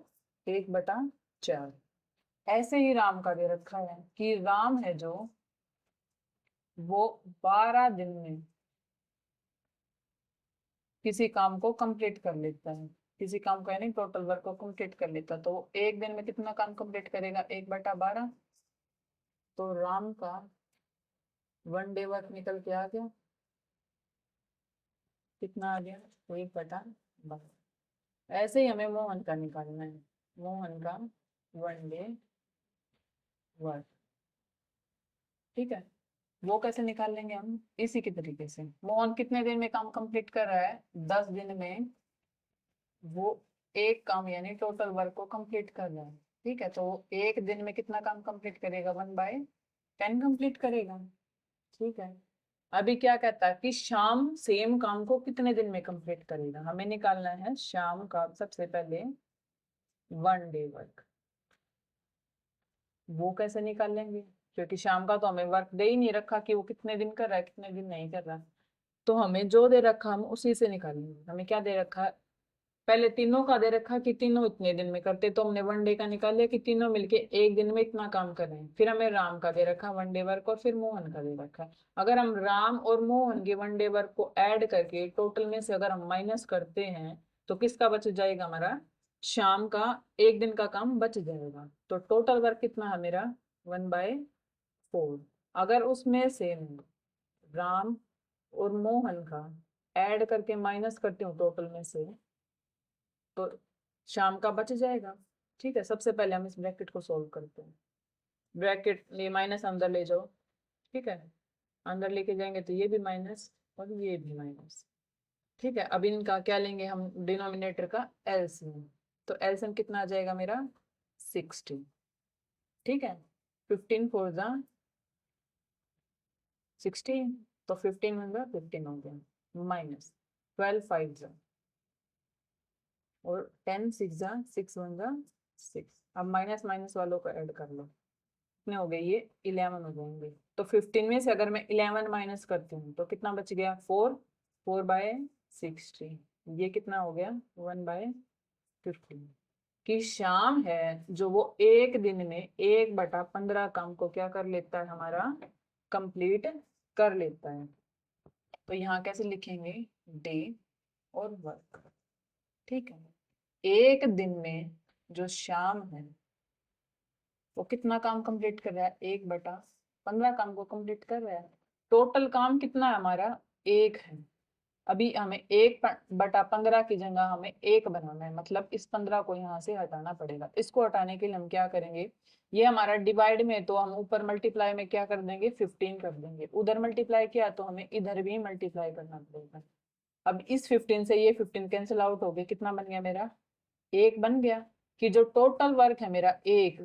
1/4। ऐसे ही राम का दे रखा है कि राम है जो वो 12 दिन में किसी काम को कंप्लीट कर लेता है, किसी काम को यानी टोटल वर्क को कंप्लीट कर लेता है। तो वो 1 दिन में कितना काम कंप्लीट करेगा, 1/12। तो राम का 1 डे वर्क निकल के आ गया, कितना आ गया, 1/12। ऐसे ही हमें मोहन का निकालना है, मोहन का 1 डे वर्क। ठीक है, वो कैसे निकाल लेंगे हम, इसी के तरीके से। मोहन कितने दिन में काम कंप्लीट कर रहा है, 10 दिन में वो 1 काम यानी टोटल वर्क को कंप्लीट कर रहा है। ठीक है, तो 1 दिन में कितना काम कंप्लीट करेगा, 1/10 कंप्लीट करेगा। ठीक है, अभी क्या कहता है कि शाम सेम काम को कितने दिन में कंप्लीट करेगा, हमें निकालना है शाम का सबसे पहले 1 डे वर्क। वो कैसे निकाल लेंगे, क्योंकि शाम का तो हमें वर्क दे ही नहीं रखा कि वो कितने दिन कर रहा है कितने दिन नहीं कर रहा। तो हमें जो दे रखा हम उसी से निकालेंगे। हमें क्या दे रखा, पहले तीनों का दे रखा कि तीनों इतने दिन में करते, तो हमने 1 डे का निकाल लिया कि तीनों मिलके 1 दिन में इतना काम कर रहे हैं। फिर हमें राम का दे रखा 1 डे वर्क और फिर मोहन का दे रखा है। अगर हम राम और मोहन के 1 डे वर्क को ऐड करके टोटल में से अगर हम माइनस करते हैं तो किसका बच जाएगा, हमारा शाम का 1 दिन का काम बच जाएगा। तो टोटल वर्क कितना है मेरा, 1/4। अगर उसमें से राम और मोहन का ऐड करके माइनस करती हूँ टोटल में से, तो शाम का बच जाएगा। ठीक है, सबसे पहले हम इस ब्रैकेट को सोल्व करते हैं। ब्रैकेट ये माइनस अंदर ले जाओ। ठीक है, अंदर लेके जाएंगे तो ये भी माइनस और ये भी माइनस। ठीक है, अब इनका क्या लेंगे हम, डिनोमिनेटर का एलसीएम। तो एलसीएम कितना आ जाएगा मेरा, 60। ठीक है, 15 4 जा 16, तो 15 1 15 हो गया, माइनस 12 5 जा और 10 6 जा 6 1 जा 6। अब माइनस माइनस वालों को ऐड कर लो, कितने हो गए, ये 11 हो जाएंगे। तो 15 में से अगर मैं 11 माइनस करती हूँ तो कितना बच गया, 4, 4/60। ये कितना हो गया, 1/15। कि शाम है जो वो 1 दिन में 1/15 काम को क्या कर लेता है, हमारा कंप्लीट कर लेता है। तो यहाँ कैसे लिखेंगे, डे और वर्क। ठीक है, 1 दिन में जो शाम है वो कितना काम कंप्लीट कर रहा है, 1/15 काम को कंप्लीट कर रहा है। टोटल काम कितना है हमारा, 1 है। अभी हमें 1/15 की जगह हमें 1 बनाना है, मतलब इस 15 को यहाँ से हटाना पड़ेगा। इसको हटाने के लिए हम क्या करेंगे, ये हमारा डिवाइड में, तो हम ऊपर मल्टीप्लाई में क्या कर देंगे, 15 कर देंगे। उधर मल्टीप्लाई किया तो हमें इधर भी मल्टीप्लाई करना पड़ेगा। अब इस 15 से ये 15 कैंसिल आउट हो गया, कितना बन गया मेरा, 1 बन गया। कि जो टोटल वर्क है मेरा 1,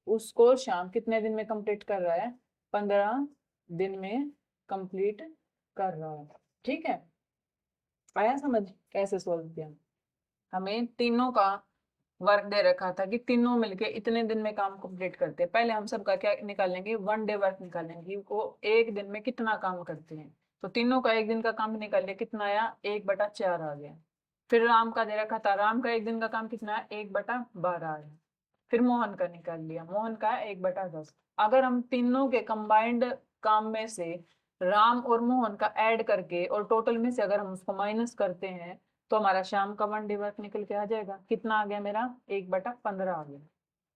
उसको श्याम कितने दिन में कंप्लीट कर रहा है, 15 दिन में कंप्लीट कर रहा है। ठीक है, आया समझ कैसे सोल्व किया। हमें तीनों का वर्क दे रखा था कि तीनों मिलके इतने दिन में काम कंप्लीट करते हैं। पहले हम सबका क्या निकालेंगे, 1 डे वर्क निकालेंगे, वो एक दिन में कितना काम करते हैं। तो तीनों का एक दिन का काम निकाल लिया, कितना आया, 1/4 आ गया। फिर राम का दे रखा था, राम का एक दिन का काम कितना है, 1/12 आया। फिर मोहन का निकाल लिया, मोहन का 1/10। अगर हम तीनों के कंबाइंड काम में से राम और मोहन का ऐड करके और टोटल में से अगर हम उसको माइनस करते हैं, तो हमारा शाम का 1 डे वर्क निकल के आ जाएगा। कितना आ गया मेरा, 1/15 आ गया।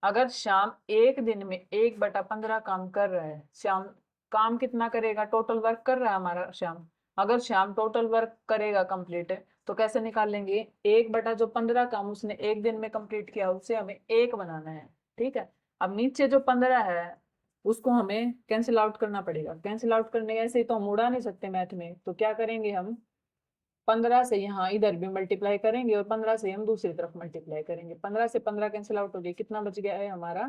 अगर शाम एक दिन में 1/15 काम कर रहा है, शाम काम कितना करेगा, टोटल वर्क कर रहा है हमारा शाम। अगर शाम टोटल वर्क करेगा कंप्लीट, तो कैसे निकालेंगे, 1/15 काम उसने एक दिन में कंप्लीट किया, उससे हमें 1 बनाना है। ठीक है, अब नीचे जो 15 है उसको हमें कैंसिल आउट करना पड़ेगा। कैंसिल आउट करने ऐसे ही तो हम उड़ा नहीं सकते मैथ में, तो क्या करेंगे, हम 15 से यहाँ इधर भी मल्टीप्लाई करेंगे और 15 से हम दूसरी तरफ मल्टीप्लाई करेंगे। 15 से 15 कैंसिल आउट हो गया, कितना बच गया है हमारा,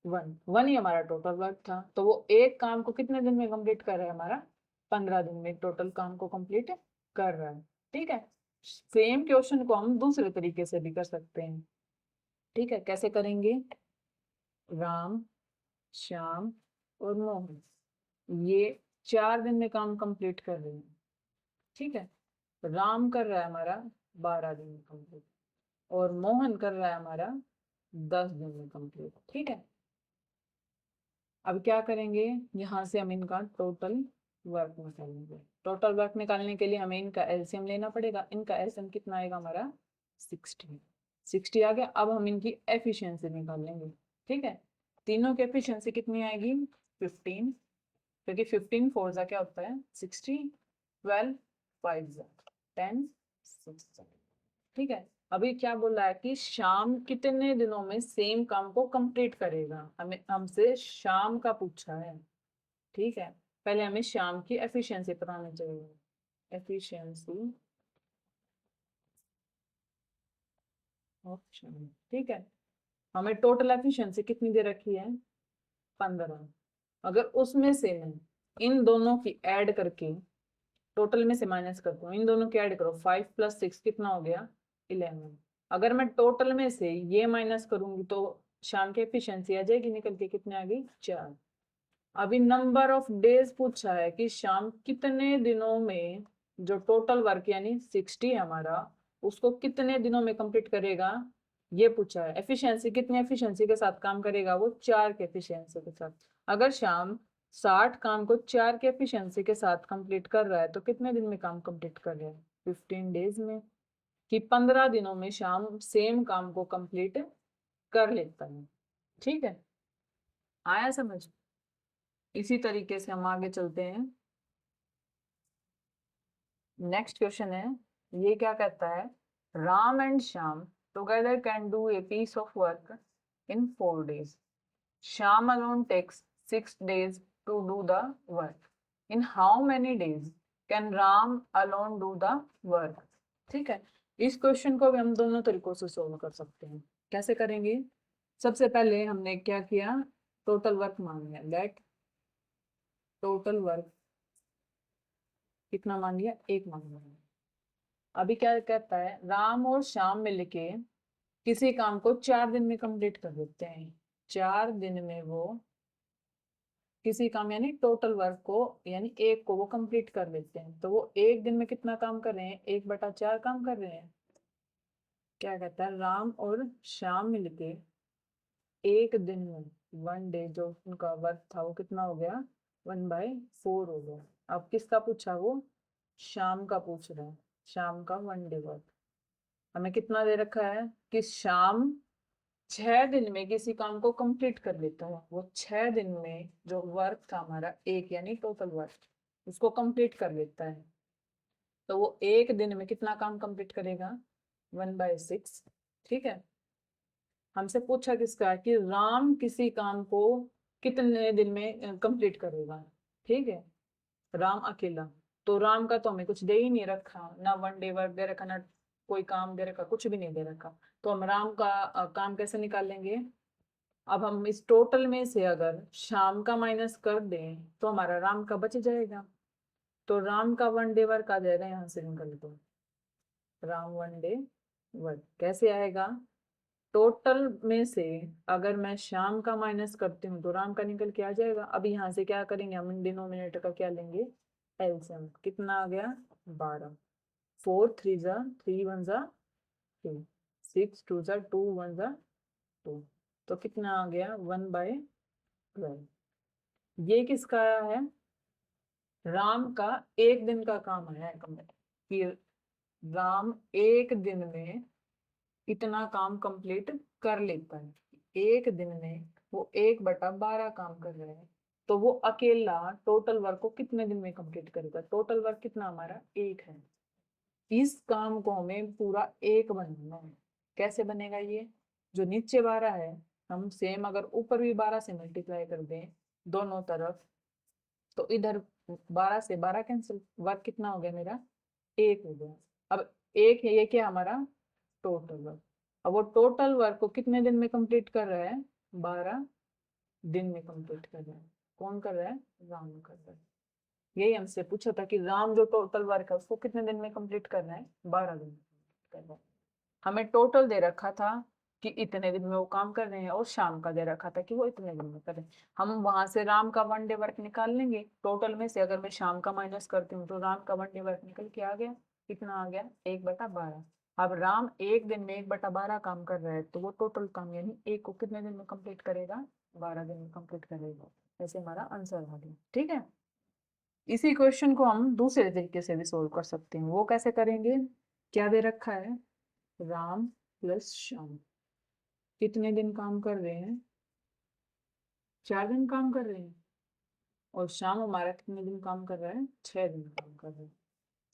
1 ही हमारा टोटल वर्क था। तो वो एक काम को कितने दिन में कंप्लीट कर रहा है, हमारा 15 दिन में टोटल काम को कंप्लीट कर रहा है। ठीक है, सेम क्वेश्चन को हम दूसरे तरीके से भी कर सकते हैं। ठीक है, कैसे करेंगे, राम, श्याम और मोहन ये 4 दिन में काम कंप्लीट कर रहे हैं। ठीक है, राम कर रहा है हमारा 12 दिन में कंप्लीट, और मोहन कर रहा है हमारा 10 दिन में कंप्लीट। ठीक है, अब क्या करेंगे, यहाँ से हम इनका टोटल वर्क निकालेंगे। टोटल वर्क निकालने के लिए हमें इनका एलसीएम लेना पड़ेगा। इनका एलसीएम कितना आएगा हमारा, 60 आ गया। अब हम इनकी एफिशिएंसी निकाल लेंगे। ठीक है, तीनों की एफिशिएंसी कितनी आएगी, 15, क्योंकि 15 4 जा क्या होता है 60, 12 5 जा 10 6। ठीक है, अभी क्या बोल रहा है कि शाम कितने दिनों में सेम काम को कंप्लीट करेगा, हमें हमसे शाम का पूछा है। ठीक है, पहले हमें शाम की एफिशिएंसी पता होनी चाहिए। एफिशिएंसी ऑफ शाम। ठीक है, हमें टोटल एफिशिएंसी कितनी दे रखी है, 15। अगर उसमें से मैं इन दोनों की ऐड करके टोटल में से माइनस करता हूँ, इन दोनों की ऐड करो, 5 + 6 कितना हो गया, 11। अगर मैं टोटल में से ये माइनस करूंगी तो शाम की एफिशिएंसी आ जाएगी निकल के, कितने आ गई, 4। अभी नंबर ऑफ डेज पूछा है कि शाम कितने दिनों में जो टोटल वर्क यानी 60 हमारा, उसको कितने दिनों में कंप्लीट करेगा, ये पूछा है। एफिशिएंसी कितनी एफिशिएंसी के साथ काम करेगा, वो 4 के एफिशिएंसी के साथ। अगर शाम 60 काम को 4 के एफिशिएंसी के साथ कंप्लीट कर रहा है, तो कितने दिन में काम कंप्लीट कर रहा है, 15 डेज में। कि 15 दिनों में शाम सेम काम को कंप्लीट कर लेता है। ठीक है, आया समझ। इसी तरीके से हम आगे चलते हैं। नेक्स्ट क्वेश्चन है, ये क्या कहता है, Ram and Shyam together can do a piece of work in 4 days. Shyam alone takes 6 days to do the work. In how many days can Ram alone do the work? ठीक है, इस क्वेश्चन को भी हम दोनों तरीकों से सोल्व कर सकते हैं। कैसे करेंगे, सबसे पहले हमने क्या किया, टोटल वर्क मान लिया, लेट टोटल वर्क कितना मान लिया, 1 मान लिया। अभी क्या कहता है, राम और श्याम मिलके किसी काम को 4 दिन में कंप्लीट कर देते हैं। 4 दिन में वो किसी काम यानी टोटल वर्क को यानी 1 को वो कंप्लीट कर लेते हैं। तो वो एक दिन में कितना काम कर रहे हैं, 1/4 काम कर रहे हैं। क्या कहता है, राम और श्याम मिलके एक दिन में 1 डे जो उनका वर्क था वो कितना हो गया, 1/4 हो गया। अब किसका पूछा, वो शाम का पूछ रहा है, शाम का 1 डे वर्क। हमें कितना दे रखा है कि शाम 6 दिन में किसी काम को कंप्लीट कर लेता है। वो 6 दिन में जो वर्क था हमारा 1 यानी टोटल वर्क, उसको कंप्लीट कर लेता है। तो वो एक दिन में कितना काम कंप्लीट करेगा, 1/6। ठीक है, हमसे पूछा किसका, कि राम किसी काम को कितने दिन में कंप्लीट करेगा। ठीक है, राम अकेला, तो राम का तो हमें कुछ दे ही नहीं रखा, ना 1 डे वर्क दे रखा, ना कोई काम दे रखा, कुछ भी नहीं दे रखा। तो हम राम का काम कैसे निकालेंगे। अब हम इस टोटल में से अगर शाम का माइनस कर दें तो हमारा राम का बच जाएगा। तो राम का 1 डे वर्क आ जाएगा, यहाँ से निकल दो, राम 1 डे वर्क कैसे आएगा। टोटल में से अगर मैं शाम का माइनस करती हूँ तो राम का निकल के आ जाएगा। अब यहाँ से क्या करेंगे, हम डिनोमिनेटर का क्या लेंगे, एलसीएम। कितना आ गया, 12। 4 3 जा 3 1 जा 2, 6 2 जा 2 1 जा 2, तो कितना आ गया, 1/12। ये किसका आया है, राम का एक दिन का काम आया है कि राम एक दिन में इतना काम कंप्लीट कर लेता है। एक दिन में वो 1/12 काम कर रहे हैं, तो वो अकेला टोटल वर्क को कितने दिन में कंप्लीट करेगा। टोटल वर्क कितना हमारा 1 है। इस काम को हमें पूरा 1 बनाना है। कैसे बनेगा ये, जो नीचे 12 है, हम सेम अगर ऊपर भी 12 से मल्टीप्लाई कर दें दोनों तरफ, तो इधर 12 से 12 कैंसिल, वर्क कितना हो गया मेरा, 1 हो गया। अब 1 है, ये क्या हमारा टोटल वर्क। अब वो टोटल वर्क को कितने दिन में कंप्लीट कर रहा है, 12 दिन में कंप्लीट कर रहा है। कौन कर रहा है, राम कर रहा है। यही हमसे पूछा था कि राम जो टोटल वर्क है उसको कितने दिन में कंप्लीट करना है, 12 दिन में कर रहा है। हमें टोटल दे रखा था कि इतने दिन में वो काम कर रहे हैं, और शाम का दे रखा था कि वो इतने दिन में कर रहे हैं। हम वहां से राम का 1 डे वर्क निकाल लेंगे। टोटल में से अगर मैं शाम का माइनस करती हूँ तो राम का 1 डे वर्क निकल के आ गया। कितना आ गया, 1/12। अब राम एक दिन में 1/12 काम कर रहा है, तो वो टोटल काम यानी एक को कितने दिन में कंप्लीट करेगा, 12 दिन में कंप्लीट करेगा। ऐसे हमारा आंसर आ गया। ठीक है, इसी क्वेश्चन को हम दूसरे तरीके से भी सोल्व कर सकते हैं। वो कैसे करेंगे, क्या दे रखा है, राम प्लस श्याम कितने दिन काम कर रहे हैं, 4 दिन काम कर रहे हैं, और श्याम हमारा कितने दिन काम कर रहा है, 6 दिन काम कर रहा है।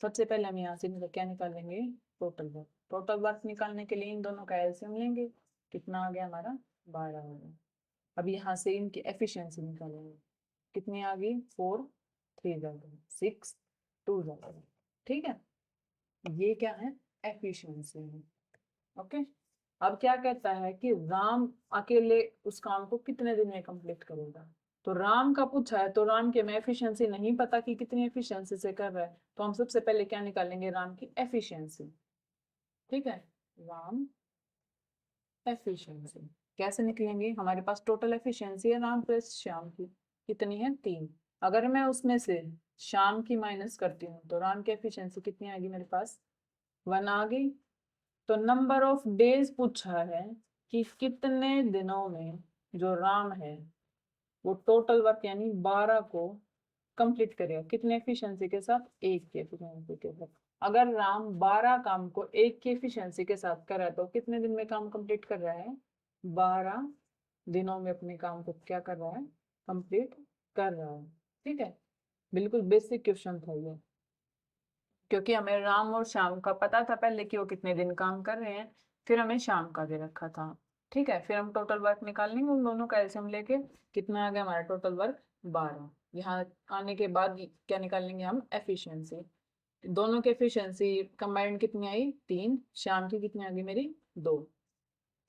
सबसे पहले हम यहाँ से क्या निकालेंगे, टोटल वर्क। टोटल वर्क निकालने के लिए इन दोनों का एलसीएम लेंगे। कितना आ गया हमारा, 12 आ गया। अब यहाँ से इनकी एफिशिएंसी निकालेंगे। कितनी आ गई, 4 3 जा 6 2 जा। ठीक है, ये क्या है, एफिशिएंसी है। ओके, अब क्या कहता है कि राम अकेले उस काम को कितने दिन में कंप्लीट करेगा। तो राम का पूछा है, तो राम के में एफिशिएंसी नहीं पता कि कितनी एफिशिएंसी से कर रहा है, तो हम सबसे पहले क्या निकालेंगे, राम की एफिशिएंसी। ठीक है, राम एफिशिएंसी कैसे निकलेंगे, हमारे पास टोटल एफिशिएंसी है राम प्लस श्याम की, कितनी है, 3। अगर मैं उसमें से शाम की माइनस करती हूँ तो राम की एफिशिएंसी कितनी आएगी, मेरे पास 1 आ गई। तो नंबर ऑफ डेज पूछा है कि कितने दिनों में जो राम है वो टोटल वर्क यानी 12 को कंप्लीट करेगा। कितने एफिशिएंसी के साथ, 1 की एफिशिएंसी के साथ। अगर राम 12 काम को 1 की एफिशिएंसी के साथ कर रहा है तो कितने दिन में काम कंप्लीट कर रहा है, 12 दिनों में अपने काम को क्या कर रहा है, कंप्लीट कर रहा है। ठीक है, बिल्कुल बेसिक क्वेश्चन था ये, क्योंकि हमें राम और श्याम का पता था पहले कि वो कितने दिन काम कर रहे हैं, फिर हमें शाम का दे रखा था। ठीक है, फिर हम टोटल वर्क निकालेंगे उन दोनों का एलसीएम लेके। कितना आ गया हमारा टोटल वर्क, 12। यहाँ आने के बाद क्या निकालेंगे हम, एफिशिएंसी। दोनों की एफिशिएंसी कंबाइंड कितनी आई, 3। शाम की कितनी आ गई मेरी, 2।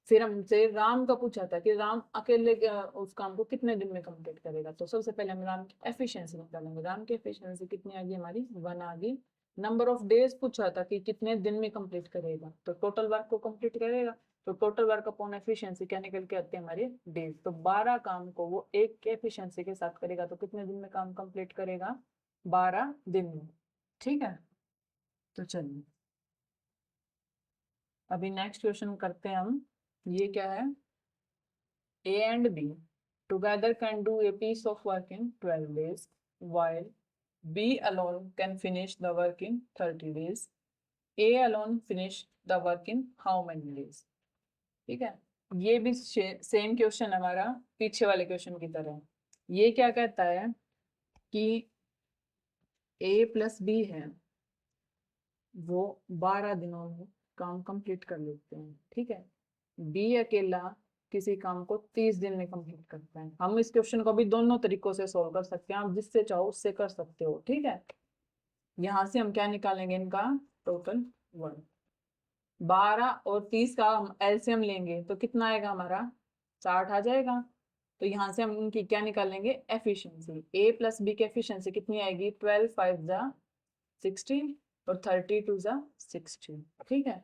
फिर हमसे राम का पूछा था कि राम अकेले उस काम को कितने दिन में कंप्लीट करेगा। तो सबसे पहले हम राम की एफिशिएंसी निकालेंगे। राम की एफिशिएंसी कितनी आ गई हमारी, 1 आ गई। नंबर ऑफ डेज पूछा था कि कितने दिन में कंप्लीट करेगा, तो टोटल वर्क को कंप्लीट करेगा। तो टोटल वर्क अपॉन एफिशिएंसी क्या निकल के आते हैं हमारे, डेज। तो 12 काम को वो 1 के एफिशिएंसी के साथ करेगा, तो कितने दिन में काम कंप्लीट करेगा, 12 दिन में। ठीक है, तो चलिए अभी नेक्स्ट क्वेश्चन करते हैं हम। ये क्या है, A and B together can do a piece of work in 12 days, while B alone can finish the work in 30 days. A alone finish the work in how many days? ठीक है, ये भी सेम क्वेश्चन हमारा पीछे वाले question की तरह। ये क्या कहता है कि A प्लस बी है, वो 12 दिनों में काम कंप्लीट कर लेते हैं, ठीक है। बी अकेला किसी काम को 30 दिन में कंप्लीट करता है। हम इस क्वेश्चन को भी दोनों तरीकों से सॉल्व कर सकते हैं, आप जिससे चाहो उससे कर सकते हो, ठीक है। यहाँ से हम क्या निकालेंगे, इनका टोटल वर्क। 12 और 30 का हम एलसीएम लेंगे तो कितना आएगा हमारा, 60 आ जाएगा। तो यहाँ से हम इनकी क्या निकालेंगे, एफिशिएंसी। ए प्लस बी की एफिशिएंसी कितनी आएगी, 12 5 जा 16 और 32 जा 60, ठीक है।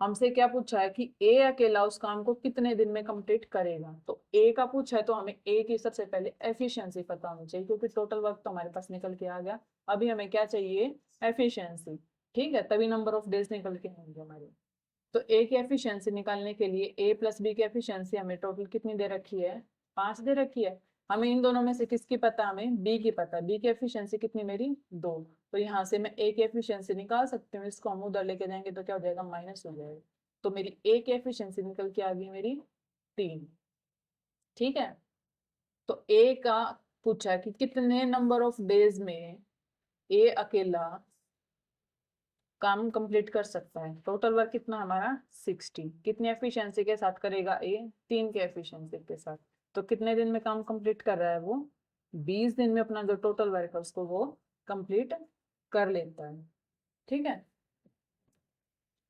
हमसे क्या पूछा है कि ए अकेला उस काम को कितने दिन में कंप्लीट करेगा। तो ए का पूछा है तो हमें ए की सबसे पहले एफिशिएंसी पता होनी चाहिए, क्योंकि टोटल वर्क तो हमारे पास निकल के आ गया। अभी हमें क्या चाहिए, एफिशिएंसी, ठीक है, तभी नंबर ऑफ डेज निकल के आएंगे हमारे। तो ए की एफिशिएंसी निकालने के लिए ए प्लस बी की एफिशिएंसी हमें टोटल कितनी दे रखी है, 5 दे रखी है। हमें इन दोनों में से किसकी पता, हमें बी की पता। बी की एफिशिएंसी कितनी मेरी, 2। तो यहाँ से मैं ए की एफिशिएंसी निकाल सकती हूँ, इसको हम उधर लेके जाएंगे तो क्या हो जाएगा, माइनस हो जाएगा। तो मेरी ए की एफिशिएंसी निकल के आ गई मेरी 3, ठीक है। तो ए का पूछा कि कितने नंबर ऑफ डेज में ए अकेला काम कंप्लीट कर सकता है। टोटल वर्क कितना हमारा 60। कितनी एफिशिएंसी के साथ करेगा ए, 3 के एफिशिएंसी के साथ। तो कितने दिन में काम कंप्लीट कर रहा है वो, 20 दिन में अपना जो टोटल वर्क है उसको वो कंप्लीट कर लेता है, ठीक है।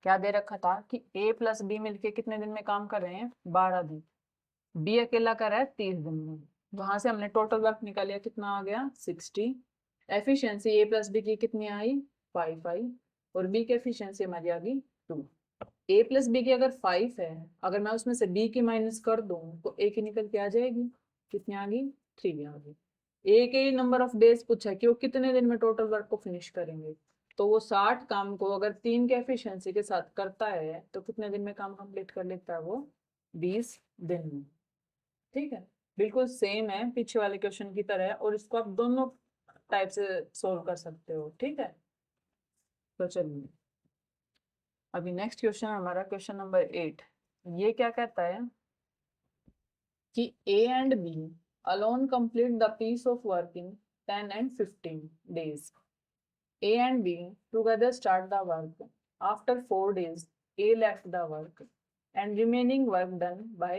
क्या दे रखा था कि ए प्लस बी मिलके कितने दिन में काम कर रहे हैं, 12 दिन। बी अकेला कर रहा है 30 दिन में। वहां से हमने टोटल वर्क निकालिया, कितना आ गया 60। एफिशिएंसी ए प्लस बी की कितनी आई, 5 आई। और बी की एफिशिएंसी हमारी आ गई 2। ए प्लस बी की अगर 5 है, अगर मैं उसमें से बी की माइनस कर दूं तो ए की निकल के आ जाएगी, कितनी आ गई, 3 आ गई। ए के नंबर ऑफ डेज पूछा है कि वो कितने दिन में टोटल वर्क को फिनिश करेंगे। तो वो 60 काम को अगर 3 के एफिशिएंसी के साथ करता है तो कितने दिन में काम कंप्लीट कर लेता है वो, 20 दिन में, ठीक है। बिल्कुल सेम है पीछे वाले क्वेश्चन की तरह, और इसको आप दोनों टाइप से सोल्व कर सकते हो, ठीक है। तो चलिए अभी नेक्स्ट क्वेश्चन हमारा क्वेश्चन नंबर 8। ये क्या कहता है कि A and B alone complete the piece of work in 10 and 15 days. A and B together start the work. After 4 days, A left the work and remaining work done by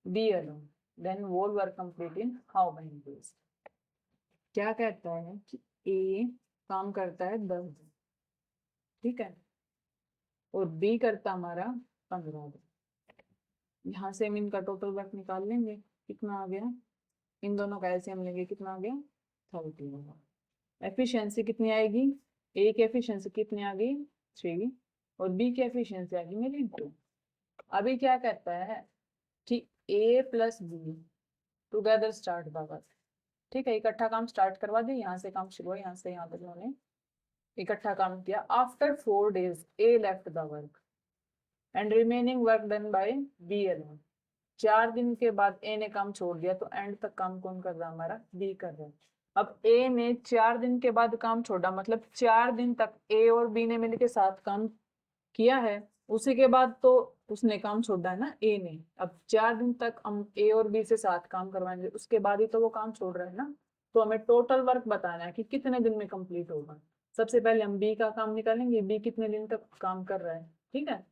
B alone. Then whole work complete in how many days? क्या कहता है कि A काम करता है 10 दिन, ठीक है, और B करता हमारा 15 दिन। यहाँ से हम इनका टोटल वर्क निकाल लेंगे, कितना आ गया, इन दोनों का एलसीएम लेंगे, कितना आ गया 30। एफिशिएंसी कितनी आएगी, ए की एफिशिएंसी कितनी आ गई 3 और बी की एफिशिएंसी आ गई मेरी 2। अभी क्या कहता है कि A plus B together start the work, ठीक है, इकट्ठा काम स्टार्ट करवा दी। यहाँ से काम शुरू हुआ, यहाँ से यहाँ तक उन्होंने इकट्ठा काम किया। After 4 days A left the work and remaining work done by B alone. 4 दिन के बाद ए ने काम छोड़ दिया, तो एंड तक काम कौन कर रहा है, हमारा बी कर रहा है। अब ए ने 4 दिन के बाद काम छोड़ा, मतलब 4 दिन तक ए और बी ने मिलकर साथ काम किया है, उसी के बाद तो उसने काम छोड़ा है ना ए ने। अब 4 दिन तक हम ए और बी से साथ काम करवाएंगे, उसके बाद ही तो वो काम छोड़ रहा है ना। तो हमें टोटल वर्क बताना है कि कितने दिन में कंप्लीट होगा। सबसे पहले हम बी का काम निकालेंगे, बी कितने दिन तक काम कर रहा है, ठीक है।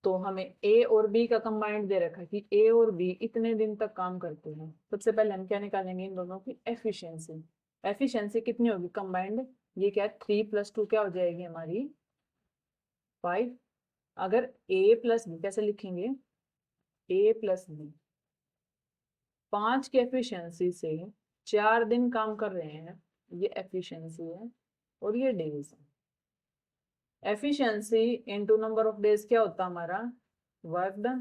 तो हमें ए और बी का कंबाइंड दे रखा है कि ए और बी इतने दिन तक काम करते हैं। सबसे पहले हम क्या निकालेंगे, इन दोनों की एफिशिएंसी। एफिशिएंसी कितनी होगी कंबाइंड, ये क्या है 3 + 2 क्या हो जाएगी हमारी 5। अगर ए प्लस बी कैसे लिखेंगे, ए प्लस बी 5 की एफिशिएंसी से 4 दिन काम कर रहे हैं, ये एफिशिएंसी है और ये डेज है। Efficiency into number of days क्या होता है हमारा, वर्क डन,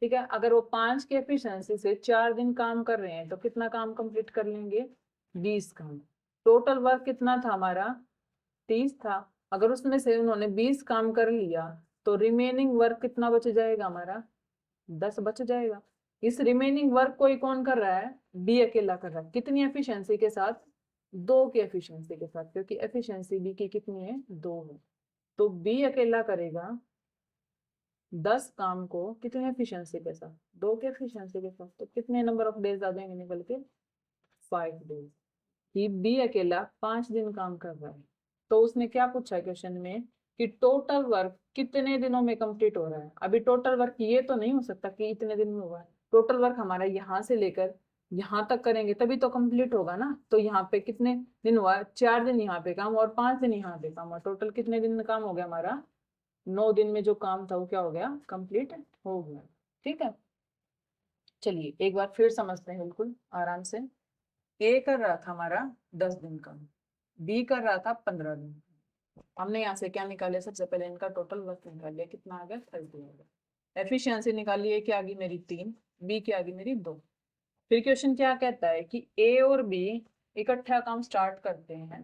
ठीक है। अगर वो 5 की एफिशिएंसी से 4 दिन काम कर रहे हैं तो कितना काम कंप्लीट कर लेंगे, 20 काम। टोटल वर्क कितना था हमारा 30 था। अगर उसमें से उन्होंने 20 काम कर लिया तो रिमेनिंग वर्क कितना बच जाएगा हमारा, 10 बच जाएगा। इस रिमेनिंग वर्क को ही कौन कर रहा है, बी अकेला कर रहा है। कितनी एफिशिएंसी के साथ, 2 की एफिशिएंसी के साथ, क्योंकि एफिशिएंसी बी की कितनी है, 2 है। तो बी अकेला करेगा 10 काम को कितने एफिशिएंसी के साथ, 2 के एफिशिएंसी के साथ। तो कितने नंबर ऑफ डेज आ जाएंगे निकल के, 5 डेज। ये बी अकेला 5 दिन काम कर रहा है। तो उसने क्या पूछा है क्वेश्चन में कि टोटल वर्क कितने दिनों में कंप्लीट हो रहा है। अभी टोटल वर्क ये तो नहीं हो सकता कि इतने दिन में हुआ है, टोटल वर्क हमारा यहाँ से लेकर यहाँ तक करेंगे तभी तो कंप्लीट होगा ना। तो यहाँ पे कितने दिन हुआ, 4 दिन यहाँ पे काम और 5 दिन यहाँ पे काम हुआ, टोटल कितने दिन में काम हो गया हमारा, 9 दिन में जो काम था वो क्या हो गया, कंप्लीट हो गया। ठीक है, चलिए एक बार फिर समझते हैं बिल्कुल आराम से। ए कर रहा था हमारा 10 दिन का, बी कर रहा था 15 दिन। हमने यहाँ से क्या निकाले, सबसे पहले इनका टोटल वर्क निकाल लिया, कितना आ गया 30 आ गया। एफिशिएंसी निकाली, ए की आ गई मेरी 3, बी की आ गई मेरी 2। फिर क्वेश्चन क्या कहता है कि ए और बी इकट्ठा काम स्टार्ट करते हैं,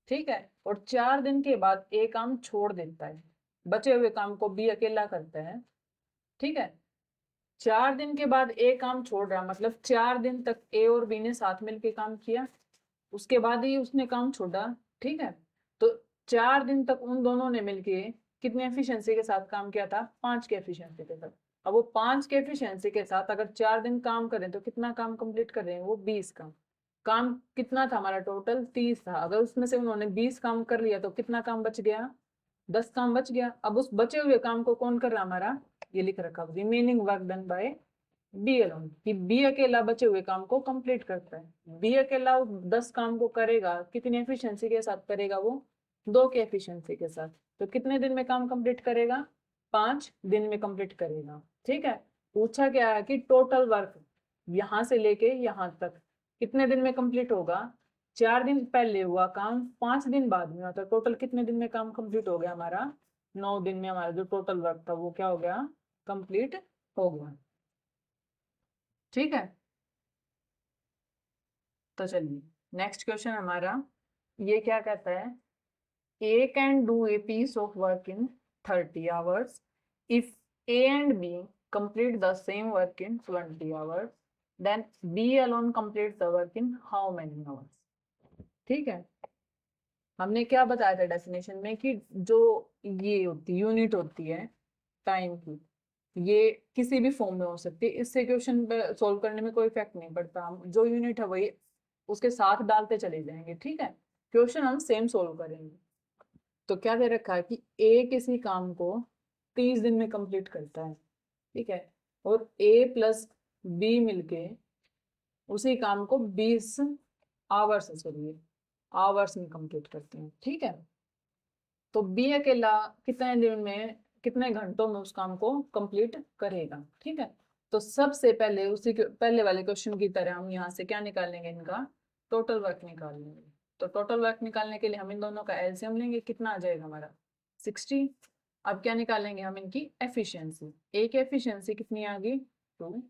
ठीक है, और 4 दिन के बाद ए काम छोड़ देता है, बचे हुए काम को बी अकेला करता है। ठीक है, 4 दिन के बाद ए काम छोड़ रहा, मतलब 4 दिन तक ए और बी ने साथ मिलके काम किया, उसके बाद ही उसने काम छोड़ा। ठीक है, तो 4 दिन तक उन दोनों ने मिलके कितनी एफिशिएंसी के साथ काम किया था, 5 के एफिशिएंसी के साथ। अब वो 5 के एफिशिएंसी के साथ अगर 4 दिन काम करें तो कितना काम कंप्लीट कर रहे हैं वो, 20 काम कितना था हमारा, टोटल 30 था। अगर उसमें से उन्होंने 20 काम कर लिया तो कितना काम बच गया, 10 काम बच गया। अब उस बचे हुए काम को कौन कर रहा हमारा, ये लिख रखा remaining work done by B alone, कि बी अकेला बचे हुए काम को कंप्लीट करता है। बी अकेला 10 काम को करेगा, कितनी एफिशिएंसी के साथ करेगा वो, 2 के एफिशिएंसी के साथ। तो कितने दिन में काम कंप्लीट करेगा, 5 दिन में कंप्लीट करेगा। ठीक है, पूछा क्या है कि टोटल वर्क यहाँ से लेके यहाँ तक कितने दिन में कंप्लीट होगा। 4 दिन पहले हुआ काम 5 दिन बाद में, तो टोटल कितने दिन में काम कंप्लीट हो गया हमारा, 9 दिन में हमारा जो टोटल वर्क था वो क्या हो गया, कंप्लीट हो गया। ठीक है, तो चलिए नेक्स्ट क्वेश्चन हमारा ये क्या कहता है, A can do a piece of work in 30 hours if A and B complete the same work in 20 hours, then B alone complete the work in how many hours. ठीक है, हमने क्या बताया था डेफिनेशन में कि जो ये होती यूनिट होती है टाइम की, ये किसी भी फॉर्म में हो सकती है, इससे क्वेश्चन सोल्व करने में कोई इफेक्ट नहीं पड़ता। हम जो यूनिट है वही उसके साथ डालते चले जाएंगे। ठीक है, क्वेश्चन हम सेम सोल्व करेंगे। तो क्या दे रखा है कि ए किसी काम को 30 दिन में कंप्लीट करता है, ठीक है, और ए प्लस बी मिलके उसी काम को 20 आवर्स चलिए आवर्स में कंप्लीट करते हैं। ठीक है, तो बी अकेला कितने दिन में, कितने घंटों में उस काम को कंप्लीट करेगा। ठीक है, तो सबसे पहले उसी के पहले वाले क्वेश्चन की तरह हम यहाँ से क्या निकाल लेंगे, इनका टोटल वर्क निकाल लेंगे। तो टोटल वर्क निकालने के लिए हम इन दोनों का एलसीएम लेंगे, कितना आ जाएगा हमारा 60। अब क्या निकालेंगे हम, इनकी एफिशिएंसी। ए की एफिशिएंसी कितनी आ गई 2,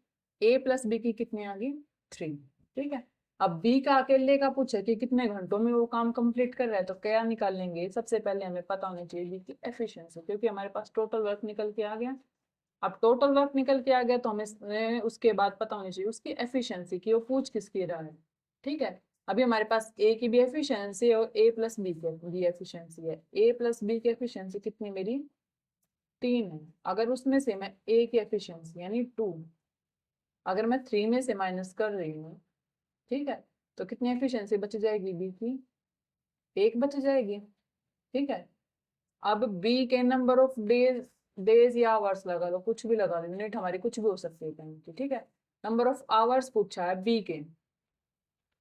ए प्लस बी की कितनी आ गई 3। ठीक है, अब बी का अकेले का पूछे कि कितने घंटों में वो काम कंप्लीट कर रहा है, तो क्या निकाल लेंगे, सबसे पहले हमें पता होनी चाहिए बी की एफिशिएंसी, क्योंकि हमारे पास टोटल वर्क निकल के आ गया। अब टोटल वर्क निकल के आ गया तो हमें उसके बाद पता होनी चाहिए उसकी एफिशिएंसी की वो पूछ किसकी रहा है। ठीक है, अभी हमारे पास ए की भी एफिशिएंसी और ए प्लस बी की भी एफिशिएंसी है। ए प्लस बी की एफिशिएंसी कितनी मेरी 3 है। अगर उसमें से मैं ए की एफिशिएंसी यानी 2 अगर मैं 3 में से माइनस कर रही हूँ, ठीक है, तो कितनी एफिशिएंसी बच जाएगी बी की, 1 बच जाएगी। ठीक है, अब बी के नंबर ऑफ डेज या आवर्स लगा लो, कुछ भी लगा लो, यूनिट हमारी कुछ भी हो सकती है टाइम की। ठीक है, नंबर ऑफ आवर्स पूछा है बी के,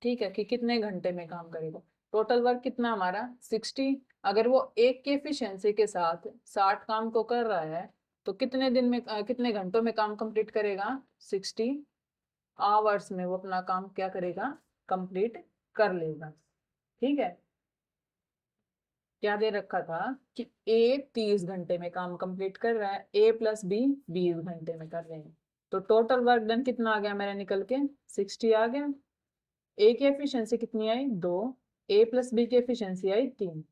ठीक है, कि कितने घंटे में काम करेगा। टोटल वर्क कितना हमारा 60। अगर वो 1 की एफिशिएंसी के साथ 60 काम को कर रहा है तो कितने दिन में कितने घंटों में काम कंप्लीट करेगा, 60 आवर्स में वो अपना काम क्या करेगा, कंप्लीट कर लेगा। ठीक है, क्या दे रखा था कि ए 30 घंटे में काम कंप्लीट कर रहा है, ए प्लस बी 20 घंटे में कर रहे हैं। तो टोटल वर्क डन कितना आ गया मेरा निकल के 60 आ गया। ए की एफिशिएंसी कितनी आई 2, ए प्लस बी की एफिशिएंसी आई 3।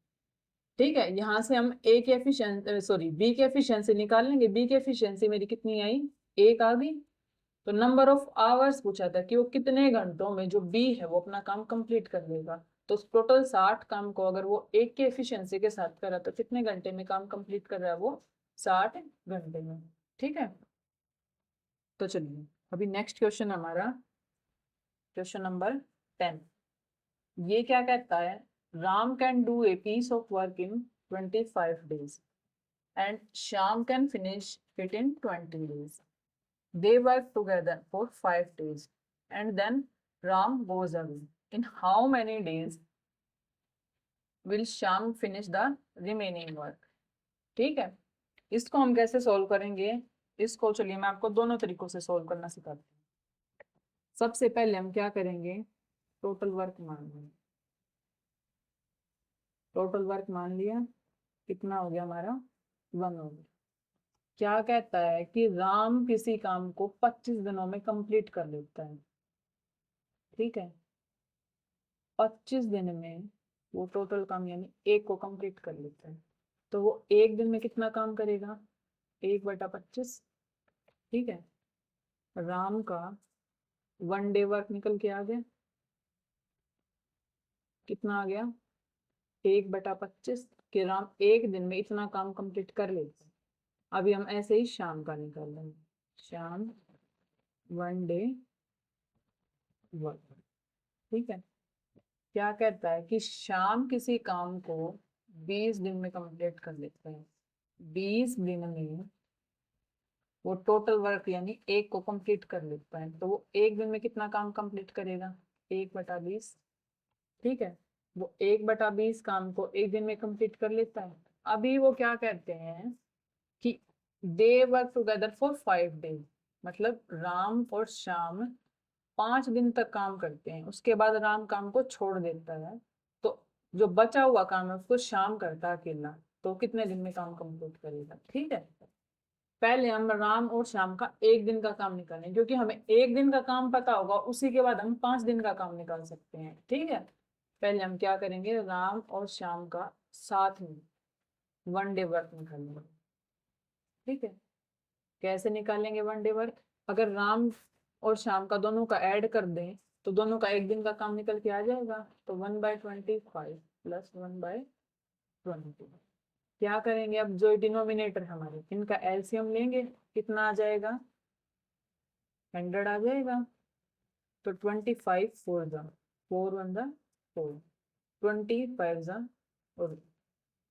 ठीक है, यहाँ से हम ए की एफिशिएंसी सॉरी बी की एफिशिएंसी निकाल लेंगे। बी की एफिशिएंसी मेरी कितनी आई 1 आ गई। तो नंबर ऑफ आवर्स पूछा था कि वो कितने घंटों में जो बी है वो अपना काम कंप्लीट कर लेगा। तो टोटल 60 काम को अगर वो 1 की एफिशिएंसी के साथ करा तो कितने घंटे में काम कंप्लीट कर रहा है वो, 60 घंटे में। ठीक है, तो चलिए अभी नेक्स्ट क्वेश्चन हमारा क्वेश्चन नंबर 10। ये क्या कहता है Ram can do a piece of work in 25 days and Shyam can finish it in 20 days. They work together for 5 days and then Ram goes away. In how many days will Shyam finish the remaining work? ठीक है, इसको हम कैसे solve करेंगे? इसको चलिए मैं आपको दोनों तरीकों से सॉल्व करना सिखाती हूँ। सबसे पहले हम क्या करेंगे, टोटल वर्क मान लेंगे। टोटल वर्क मान लिया, कितना हो गया हमारा? 1 हो गया। क्या कहता है कि राम किसी काम को 25 दिनों में कंप्लीट कर लेता है। ठीक है, 25 दिन में वो टोटल काम यानी एक को कंप्लीट कर लेता है। तो वो एक दिन में कितना काम करेगा? 1/25। ठीक है, राम का 1 डे वर्क निकल के आ गया, कितना आ गया? 1/25 कि राम एक दिन में इतना काम कंप्लीट कर लेते हैं। अभी हम ऐसे ही शाम का निकाल लेंगे, शाम 1 डे वर्क। ठीक है, क्या कहता है कि शाम किसी काम को 20 दिन में कंप्लीट कर लेता है। 20 दिन में वो टोटल वर्क यानी एक को कंप्लीट कर लेता है। तो वो एक दिन में कितना काम कंप्लीट करेगा? 1/20। ठीक है, वो 1/20 काम को एक दिन में कंप्लीट कर लेता है। अभी वो क्या कहते हैं कि they work together for 5 days, मतलब राम और श्याम 5 दिन तक काम करते हैं, उसके बाद राम काम को छोड़ देता है। तो जो बचा हुआ काम है उसको श्याम करता है अकेला। तो कितने दिन में काम कंप्लीट करेगा? ठीक है, पहले हम राम और श्याम का एक दिन का काम निकालें, क्योंकि हमें एक दिन का काम पता होगा, उसी के बाद हम 5 दिन का काम निकाल सकते हैं। ठीक है, पहले हम क्या करेंगे, राम और श्याम का साथ में 1 डे वर्क निकालेंगे। ठीक है, कैसे निकालेंगे 1 डे वर्क? अगर राम और श्याम का दोनों का ऐड कर दें तो दोनों का एक दिन का काम निकल के आ जाएगा। तो 1/25 प्लस 1/20। क्या करेंगे, अब जो डिनोमिनेटर हमारे इनका एलसीएम लेंगे, कितना आ जाएगा? 100 आ जाएगा। तो 25 4 जा 4 1 जा 4, 25 जा और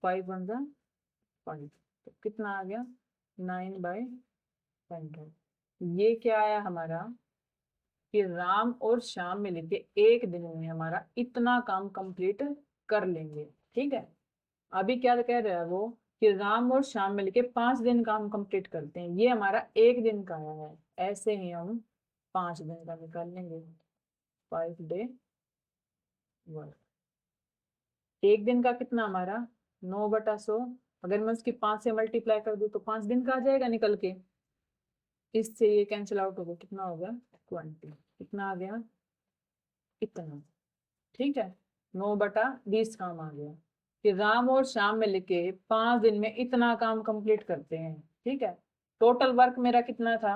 5 1 जा 5, तो कितना आ गया? 9/100। ये क्या आया हमारा कि राम और श्याम मिल के एक दिन में हमारा इतना काम कंप्लीट कर लेंगे। ठीक है, अभी क्या कह रहा है वो कि राम और श्याम मिलके 5 दिन काम कंप्लीट करते हैं, ये हमारा एक दिन का आया है। ऐसे ही हम 5 दिन का निकाल लेंगे, 5 डे वर्क। एक दिन का कितना हमारा? 9/100। अगर मैं उसकी 5 से मल्टीप्लाई कर दूं तो 5 दिन का आ जाएगा निकल के। इससे ये कैंसिल आउट हो गया, कितना हो गया? 20। कितना आ गया? इतना। ठीक है, 9/20 काम आ गया कि राम और श्याम मिलके 5 दिन में इतना काम कंप्लीट करते हैं। ठीक है, टोटल वर्क मेरा कितना था?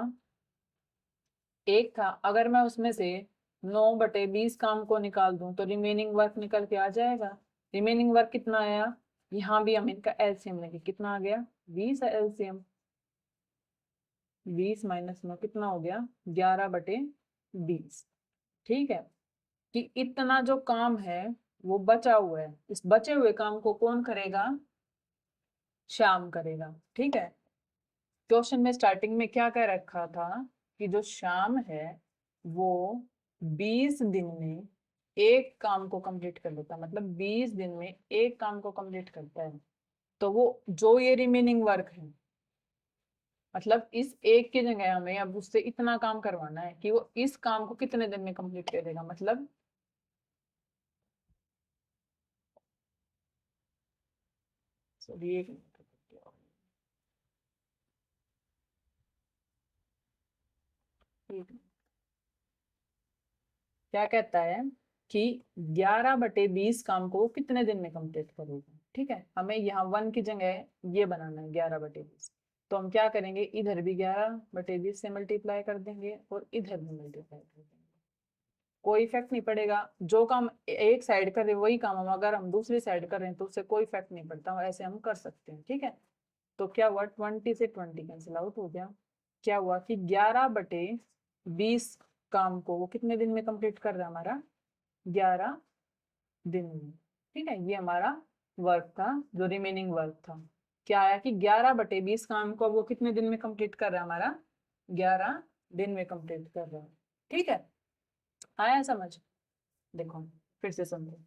1 था। अगर मैं उसमें से 9/20 काम को निकाल दूं तो रिमेनिंग वर्क निकल के आ जाएगा। रिमेनिंग वर्क कितना आया? यहाँ भी हम इनका एलसीएम लेंगे, कितना आ गया? 20 है एलसीएम। 20 माइनस 9 कितना हो गया? 11/20। ठीक है, कि इतना जो काम है वो बचा हुआ है, इस बचे हुए काम को कौन करेगा? श्याम करेगा। ठीक है, क्वेश्चन में स्टार्टिंग में क्या कह रखा था कि जो श्याम है वो 20 दिन में एक काम को कंप्लीट कर लेता, मतलब 20 दिन में एक काम को कंप्लीट करता है। तो वो जो ये रिमेनिंग वर्क है, मतलब इस एक की जगह हमें अब उससे इतना काम करवाना है कि वो इस काम को कितने दिन में कंप्लीट करेगा। मतलब एक क्या कहता है कि 11/20 काम को कितने दिन में कंप्लीट करेगा। ठीक है, हमें यहाँ 1 की जगह ये बनाना है 11/20। तो हम क्या करेंगे, इधर भी 11/20 से मल्टीप्लाई कर देंगे और इधर भी मल्टीप्लाई कर देंगे। कोई इफेक्ट नहीं पड़ेगा, जो काम एक साइड कर रहे वही काम हम अगर हम दूसरी साइड कर रहे हैं तो उससे कोई इफेक्ट नहीं पड़ता, ऐसे हम कर सकते हैं। ठीक है, तो क्या हुआ, 20 से 20 कैंसिल आउट हो गया। क्या हुआ कि 11/20 काम को वो कितने दिन में कंप्लीट कर रहा है? हमारा 11 दिन में। ठीक है, ये हमारा वर्क था, जो रिमेनिंग वर्क था। क्या आया कि 11/20 काम को वो कितने दिन में कंप्लीट कर रहा है, हमारा 11 दिन में कंप्लीट कर रहा है। ठीक है, आया समझ? देखो फिर से समझो,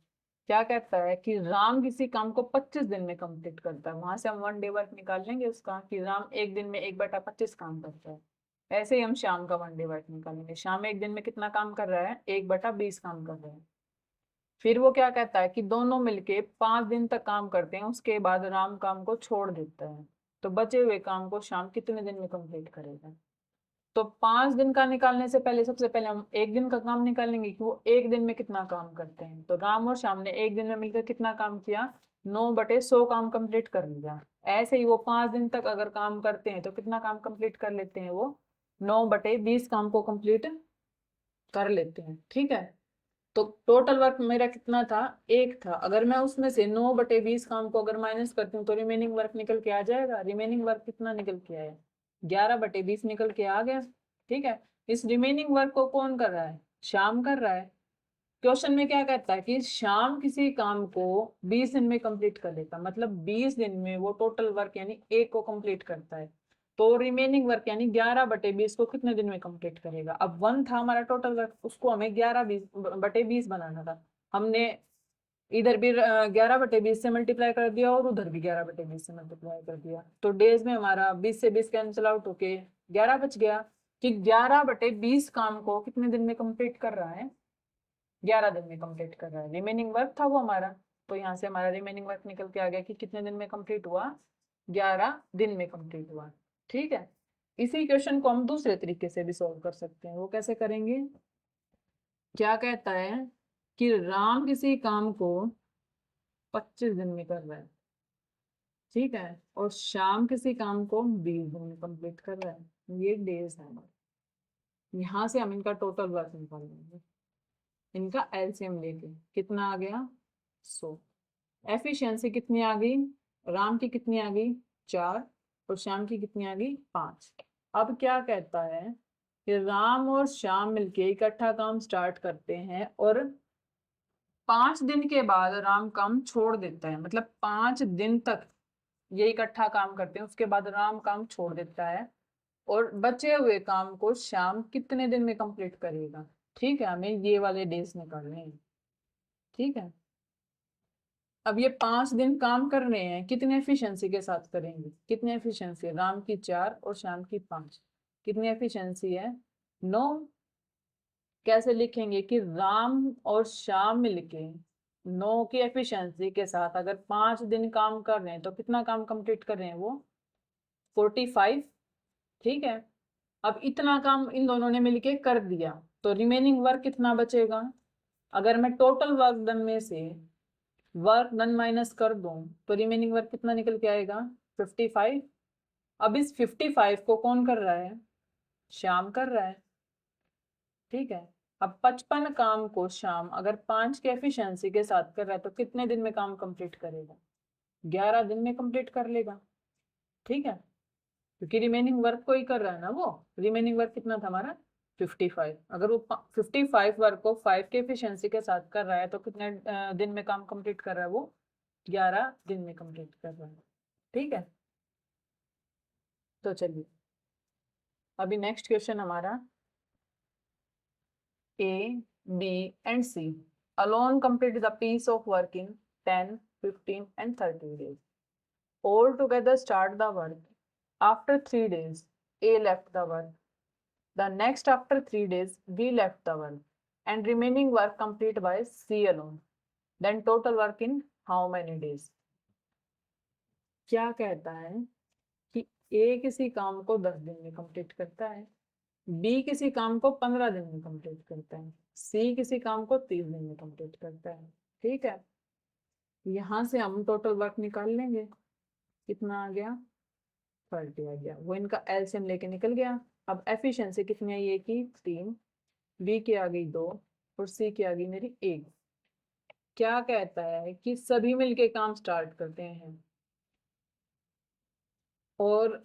क्या कहता है कि राम किसी काम को 25 दिन में कंप्लीट करता है। वहां से हम 1 डे वर्क निकाल लेंगे उसका, कि राम एक दिन में 1/25 काम करता है। ऐसे ही हम शाम का 1 डे वर्क निकालेंगे। शाम एक दिन में कितना काम कर रहा है, 1/20 काम कर रहा है। फिर वो क्या कहता है कि दोनों मिलके 5 दिन तक काम करते हैं, उसके बाद राम काम को छोड़ देता है। तो बचे हुए काम को शाम कितने दिन में कंप्लीट करेगा। तो 5 दिन का निकालने से पहले सबसे पहले हम एक दिन का काम निकालेंगे कि वो एक दिन में कितना काम करते हैं। तो राम और श्याम ने एक दिन में मिलकर कितना काम किया, 9/100 काम कंप्लीट कर लिया। ऐसे ही वो 5 दिन तक अगर काम करते हैं तो कितना काम कंप्लीट कर लेते हैं, वो 9/20 काम को कंप्लीट कर लेते हैं। ठीक है, तो टोटल वर्क मेरा कितना था, एक था। अगर मैं उसमें से 9/20 काम को अगर माइनस करती हूँ तो रिमेनिंग वर्क निकल के आ जाएगा। रिमेनिंग वर्क कितना निकल के आया, 11/20 निकल के आ गया। ठीक है, इस रिमेनिंग वर्क को कौन कर रहा है, शाम कर रहा है। क्वेश्चन में क्या कहता है कि शाम किसी काम को 20 दिन में कंप्लीट कर लेता, मतलब 20 दिन में वो टोटल वर्क यानी एक को कंप्लीट करता है। तो रिमेनिंग वर्क यानी 11/20 को कितने दिन में कंप्लीट करेगा। अब 1 था हमारा टोटल वर्क, उसको हमें 11/20 बनाना था। हमने इधर भी 11/20 से मल्टीप्लाई कर दिया और उधर भी 11/20 से मल्टीप्लाई कर दिया। तो डेज में हमारा 20 से 20 कैंसिल आउट होके 11 बच गया। कि 11/20 काम को कितने दिन में कंप्लीट कर रहा है, 11 दिन में कंप्लीट कर रहा है। रिमेनिंग वर्क था वो हमारा, तो यहाँ से हमारा रिमेनिंग वर्क निकल के आ गया कि कितने दिन में कंप्लीट हुआ, 11 दिन में कंप्लीट हुआ। ठीक है, इसी क्वेश्चन को हम दूसरे तरीके से भी सॉल्व कर सकते हैं। वो कैसे करेंगे, क्या कहता है कि राम किसी काम को 25 दिन में कर रहा है, ठीक है, और शाम किसी काम को 20 दिन में कंप्लीट कर रहा है। ये डेज है। यहाँ से हम इनका टोटल वर्क निकालेंगे, इनका एलसीएम लेके कितना आ गया, 100। एफिशिएंसी कितनी आ गई, राम की कितनी आ गई, 4, और श्याम की कितनी आ गई, 5। अब क्या कहता है कि राम और श्याम मिलके इकट्ठा काम स्टार्ट करते हैं और 5 दिन के बाद राम काम छोड़ देता है। मतलब 5 दिन तक ये इकट्ठा काम करते हैं, उसके बाद राम काम छोड़ देता है और बचे हुए काम को श्याम कितने दिन में कंप्लीट करेगा। ठीक है, हमें ये वाले डेज निकालने हैं। ठीक है, अब ये 5 दिन काम कर रहे हैं, कितने एफिशिएंसी के साथ करेंगे, कितने एफिशिएंसी है, राम की 4 और श्याम की 5, कितनी एफिशिएंसी है, 9। कैसे लिखेंगे कि राम और श्याम मिलके 9 की एफिशिएंसी के साथ अगर 5 दिन काम कर रहे हैं तो कितना काम कंप्लीट कर रहे हैं, वो 45। ठीक है, अब इतना काम इन दोनों ने मिलके कर दिया, तो रिमेनिंग वर्क कितना बचेगा। अगर मैं टोटल वर्क डन में से वर्क डन माइनस कर दूं तो रिमेनिंग वर्क कितना निकल के आएगा, 55। अब इस 55 को कौन कर रहा है, श्याम कर रहा है। ठीक है, अब 55 काम को शाम अगर 5 के एफिशिएंसी के साथ कर रहा है तो कितने दिन में काम कंप्लीट करेगा, 11 दिन में कंप्लीट कर लेगा। ठीक है, क्योंकि रिमेनिंग वर्क को ही कर रहा है ना वो। रिमेनिंग वर्क कितना था हमारा, 55। अगर वो 55 वर्क को 5 के एफिशिएंसी के साथ कर रहा है तो कितने दिन में काम कंप्लीट कर रहा है, वो 11 दिन में कंप्लीट कर रहा है। ठीक है, तो चलिए अभी नेक्स्ट क्वेश्चन हमारा, A, B, and C alone complete the piece of work in 10, 15, and 30 days. All together start the work. After 3 days, A left the work. The next after 3 days, B left the work. And remaining work complete by C alone. Then total work in how many days? क्या कहता है कि A किसी काम को 10 दिन में complete करता है, बी किसी काम को 15 दिन में कंप्लीट करता है, सी किसी काम को 30 दिन में कंप्लीट करता है। ठीक है, यहां से हम टोटल वर्क निकाल लेंगे, कितना आ गया, 30 आ गया। वो इनका एलसीएम लेके निकल गया। अब एफिशिएंसी कितनी आई, ए की 3, बी की आ गई 2 और सी की आ गई मेरी 1। क्या कहता है कि सभी मिलके काम स्टार्ट करते हैं और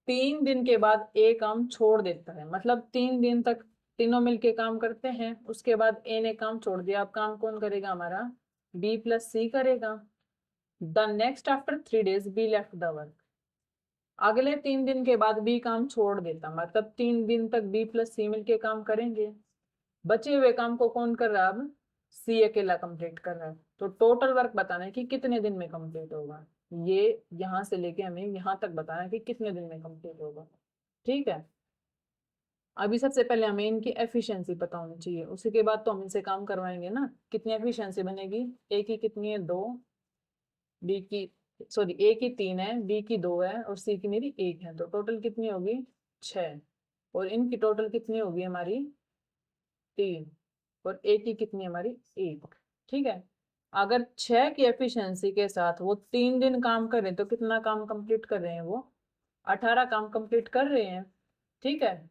3 दिन के बाद ए काम छोड़ देता है। मतलब 3 दिन तक तीनों मिलके काम करते हैं, उसके बाद ए ने काम छोड़ दिया। अब काम कौन करेगा, हमारा बी प्लस सी करेगा। The next after 3 days be left the work. अगले 3 दिन के बाद बी काम छोड़ देता, मतलब 3 दिन तक बी प्लस सी मिलके काम करेंगे। बचे हुए काम को कौन कर रहा है अब? सी अकेला कंप्लीट कर रहा है। तो टोटल वर्क बताना है कि कितने दिन में कंप्लीट होगा। ये यहां से लेके हमें यहां तक बताना है कि कितने दिन में कंप्लीट होगा। ठीक है, अभी सबसे पहले हमें इनकी एफिशिएंसी पता होनी चाहिए, उसी के बाद तो हम इनसे काम करवाएंगे ना। कितनी एफिशिएंसी बनेगी? ए की कितनी है? 2, बी की सॉरी ए की 3 है, बी की 2 है और सी की मेरी 1 है, तो टोटल कितनी होगी? 6। और इनकी टोटल कितनी होगी हमारी? 3। और ए की कितनी है हमारी? 1। ठीक है, अगर 6 की एफिशिएंसी के साथ वो 3 दिन काम कर रहे हैं तो कितना काम कंप्लीट कर रहे हैं वो? 18 काम कंप्लीट कर रहे हैं। ठीक है,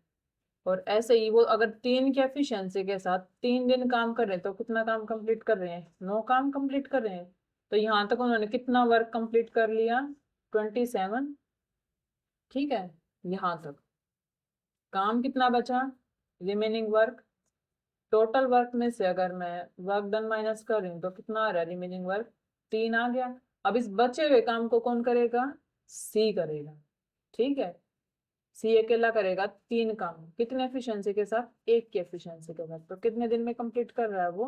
और ऐसे ही वो अगर 3 की एफिशिएंसी के साथ 3 दिन काम कर रहे हैं तो कितना काम कंप्लीट कर रहे हैं? 9 काम कंप्लीट कर रहे हैं। तो यहाँ तक उन्होंने कितना वर्क कंप्लीट कर लिया? 27। ठीक है, यहाँ तक काम कितना बचा? Remaining work. टोटल वर्क में से अगर मैं वर्क डन माइनस कर रही हूँ तो कितना आ रहा है? रिमेनिंग वर्क 3 आ गया। अब इस बचे हुए काम को कौन करेगा? सी करेगा। ठीक है, सी अकेला करेगा 3 काम। कितने एफिशिएंसी के साथ? 1 की एफिशिएंसी के साथ। तो कितने दिन में कंप्लीट कर रहा है वो?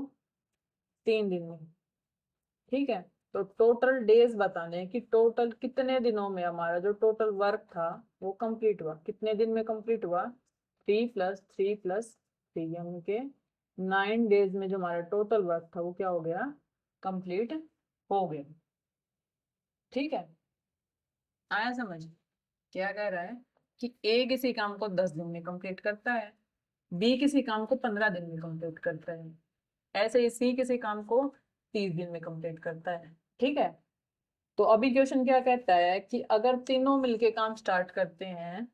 3 दिन में। ठीक है, तो टोटल डेज बताने हैं कि टोटल कितने दिनों में हमारा जो टोटल वर्क था वो कंप्लीट हुआ। कितने दिन में कंप्लीट हुआ? 3 + 3 + 3 यानी के 9 days में जो हमारा टोटल वर्क था वो क्या हो गया? कंप्लीट हो गया। ठीक है, आया समझ? क्या कह रहा है कि ए किसी काम को 10 दिन में कंप्लीट करता है, बी किसी काम को 15 दिन में कंप्लीट करता है, ऐसे ही सी किसी काम को 30 दिन में कंप्लीट करता है। ठीक है, तो अभी क्वेश्चन क्या कहता है कि अगर तीनों मिलके काम स्टार्ट करते हैं,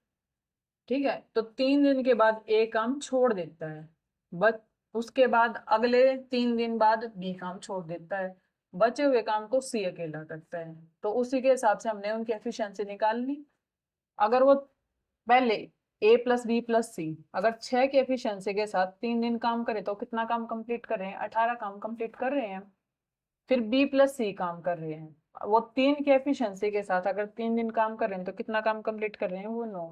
ठीक है, तो 3 दिन के बाद ए काम छोड़ देता है, बट उसके बाद अगले 3 दिन बाद बी काम छोड़ देता है, बचे हुए काम को सी अकेला करता है। तो उसी के हिसाब से हमने उनकी एफिशिएंसी निकाल ली। अगर वो पहले ए प्लस बी प्लस सी अगर 6 की एफिशिएंसी के साथ 3 दिन काम करे तो कितना काम कंप्लीट कर रहे हैं? 18 काम कंप्लीट कर रहे हैं। फिर बी प्लस सी काम कर रहे हैं, वो 3 की एफिशिएंसी के साथ अगर 3 दिन काम कर रहे हैं तो कितना काम कंप्लीट कर रहे हैं? वो 9।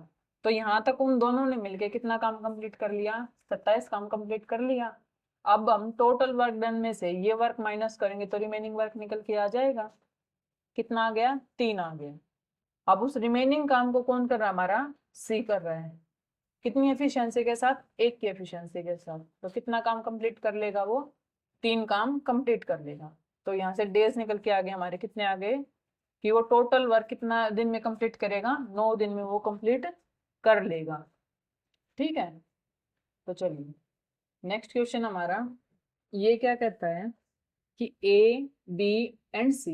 तो यहाँ तक उन दोनों ने मिलके कितना काम कंप्लीट कर लिया? 27 काम कंप्लीट कर लिया। अब हम टोटल वर्क डन में से ये वर्क माइनस करेंगे तो रिमेनिंग वर्क निकल के आ जाएगा। कितना आ गया? 3 आ गया। अब उस रिमेनिंग काम को कौन कर रहा है? हमारा सी कर रहा है। कितनी एफिशिएंसी के साथ? 1 की एफिशिएंसी के साथ। तो कितना काम कंप्लीट कर लेगा वो? 3 काम कंप्लीट कर लेगा। तो यहाँ से डेज निकल के आ गए हमारे। कितने आ गए कि वो टोटल वर्क कितना दिन में कंप्लीट करेगा? 9 दिन में वो कंप्लीट कर लेगा। ठीक है, तो चलिए नेक्स्ट क्वेश्चन हमारा ये क्या कहता है कि A B and C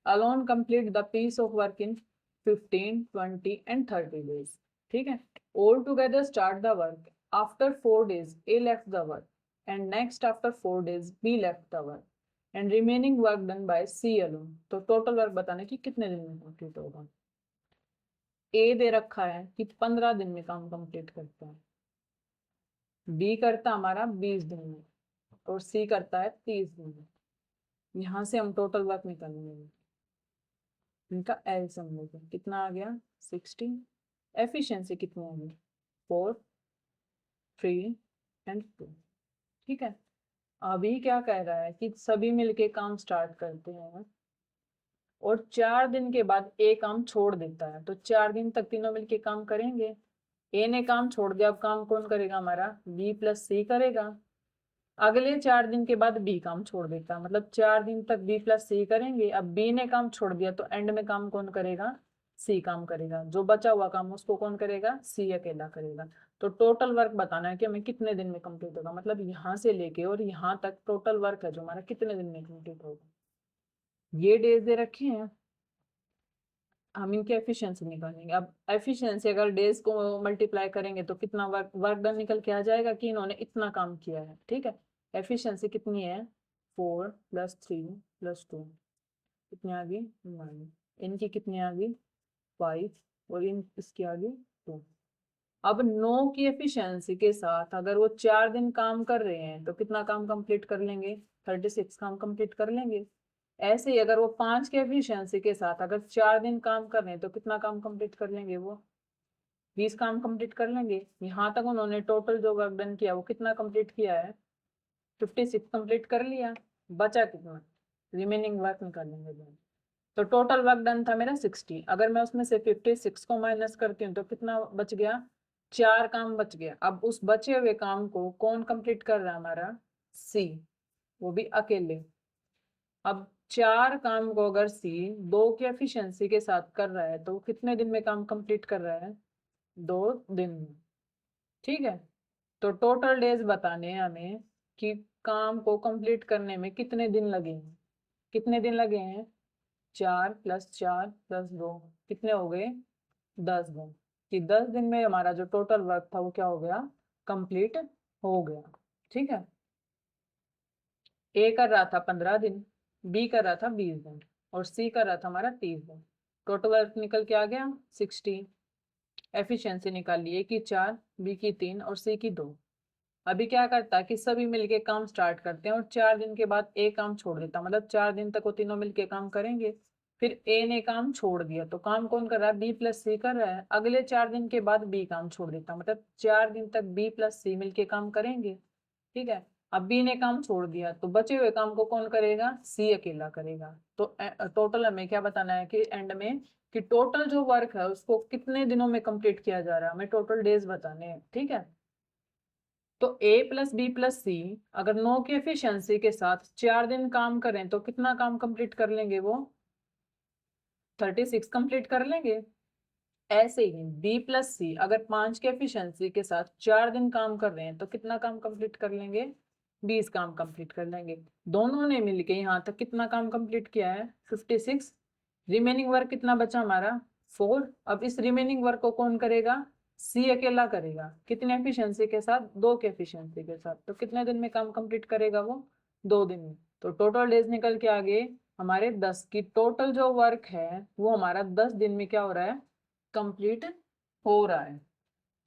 alone complete the piece of work in 15, 20 and 30 days. ठीक है, all together start the work after 4 days A left the work and next after 4 days B left the work and remaining work done by C alone. तो total work बताने की कितने दिन में complete होगा। ए दे रखा है कि 15 दिन में काम कंप्लीट करता है, बी करता हमारा 20 दिन में और सी करता है 30 दिन में। यहाँ से हम टोटल वर्क निकालेंगे, इनका एलसीएम लेंगे। कितना आ गया? 16। एफिशिएंसी कितनी आ गई? 4, 3 and 2। ठीक है, अभी क्या कह रहा है कि सभी मिलके काम स्टार्ट करते हैं और 4 दिन के बाद ए काम छोड़ देता है, तो 4 दिन तक तीनों मिलके काम करेंगे। ए ने काम छोड़ दिया, अब काम कौन करेगा? हमारा बी प्लस सी करेगा। अगले 4 दिन के बाद बी काम छोड़ देता, मतलब 4 दिन तक बी प्लस सी करेंगे। अब बी ने काम छोड़ दिया तो एंड में काम कौन करेगा? सी काम करेगा। जो बचा हुआ काम उसको कौन करेगा? सी अकेला करेगा। तो टोटल वर्क बताना है कि हमें कितने दिन में कंप्लीट होगा, मतलब यहाँ से लेके और यहाँ तक टोटल वर्क है जो हमारा कितने दिन में कंप्लीट होगा। ये डेज दे रखे हैं, हम इनकी एफिशिएंसी निकालेंगे। अब एफिशिएंसी अगर डेज को मल्टीप्लाई करेंगे तो कितना वर्क डन निकल के आ जाएगा कि इन्होंने इतना काम किया है। ठीक है, एफिशिएंसी कितनी है? 4 + 3 + 2 कितनी आ गई? 9। इनकी कितनी आ गई? 5 और इन इसकी आ गई 2। अब 9 की एफिशिएंसी के साथ अगर वो 4 दिन काम कर रहे हैं तो कितना काम कंप्लीट कर लेंगे? 36 काम कंप्लीट कर लेंगे। ऐसे ही अगर वो 5 के एफिशिएंसी के साथ अगर 4 दिन काम कर रहे हैं तो कितना काम कंप्लीट कर लेंगे? वो 20 काम कंप्लीट कर लेंगे। यहाँ तक उन्होंने टोटल जो वर्क डन किया वो कितना कंप्लीट किया है? 56 कंप्लीट कर लिया। बचा कितना? रिमेनिंग वर्क निकालेंगे। तो टोटल वर्क डन था मेरा 60। अगर मैं उसमें से 56 को माइनस करती हूँ तो कितना बच गया? 4 काम बच गया। अब उस बचे हुए काम को कौन कंप्लीट कर रहा है? हमारा सी, वो भी अकेले। अब 4 काम को अगर सी 2 की एफिशिएंसी के साथ कर रहा है तो कितने दिन में काम कंप्लीट कर रहा है? 2 दिन में। ठीक है, तो टोटल डेज बताने हैं हमें कि काम को कंप्लीट करने में कितने दिन लगे हैं। कितने दिन लगे हैं? 4 + 4 + 2 कितने हो गए? 10 दिन। कि 10 दिन में हमारा जो टोटल वर्क था वो क्या हो गया? कंप्लीट हो गया। ठीक है, ए कर रहा था 15 दिन, बी कर रहा था 20 दिन और सी कर रहा था हमारा 30 दिन। टोटल वर्क निकल के आ गया 60। एफिशिएंसी निकाल ली, ए की 4, बी की 3 और सी की 2। अभी क्या करता है कि सभी मिलके काम स्टार्ट करते हैं और 4 दिन के बाद ए काम छोड़ देता, मतलब 4 दिन तक वो तीनों मिलके काम करेंगे। फिर ए ने काम छोड़ दिया तो काम कौन कर रहा है? बी प्लस सी कर रहा है। अगले 4 दिन के बाद बी काम छोड़ देता, मतलब 4 दिन तक बी प्लस सी मिलके काम करेंगे। ठीक है, अब बी ने काम छोड़ दिया तो बचे हुए काम को कौन करेगा? सी अकेला करेगा। तो टोटल हमें क्या बताना है कि एंड में कि टोटल जो वर्क है उसको कितने दिनों में कंप्लीट किया जा रहा है, हमें टोटल डेज बताने हैं। ठीक है, तो a + b + c अगर 9 की एफिशिएंसी के साथ 4 दिन काम करें तो कितना काम कंप्लीट कर लेंगे? वो 36 कंप्लीट कर लेंगे। ऐसे ही b + c अगर 5 के एफिशिएंसी के साथ 4 दिन काम कर रहे हैं तो कितना काम कंप्लीट कर लेंगे? 20 काम कंप्लीट कर लेंगे। दोनों ने मिलके यहाँ तक कितना काम कंप्लीट किया है? 56। रिमेनिंग वर्क कितना बचा हमारा? 4। अब इस रिमेनिंग वर्क को कौन करेगा? सी अकेला करेगा। कितने एफिशिएंसी के साथ? 2 के एफिशिएंसी के साथ। तो कितने दिन में काम कंप्लीट करेगा वो? 2 दिन में। तो टोटल डेज निकल के आगे हमारे 10 की टोटल जो वर्क है वो हमारा 10 दिन में क्या हो रहा है? कंप्लीट हो रहा है।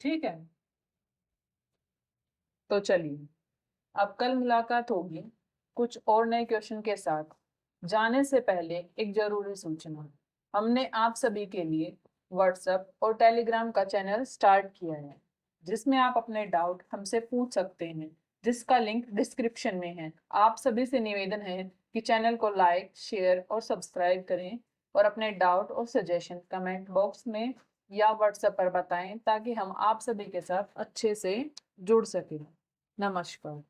ठीक है, तो चलिए अब कल मुलाकात होगी कुछ और नए क्वेश्चन के साथ। जाने से पहले एक जरूरी सूचना, हमने आप सभी के लिए व्हाट्सएप और टेलीग्राम का चैनल स्टार्ट किया है जिसमें आप अपने डाउट हमसे पूछ सकते हैं, जिसका लिंक डिस्क्रिप्शन में है। आप सभी से निवेदन है कि चैनल को लाइक, शेयर और सब्सक्राइब करें और अपने डाउट और सजेशन कमेंट बॉक्स में या व्हाट्सएप पर बताएं ताकि हम आप सभी के साथ अच्छे से जुड़ सकें। नमस्कार।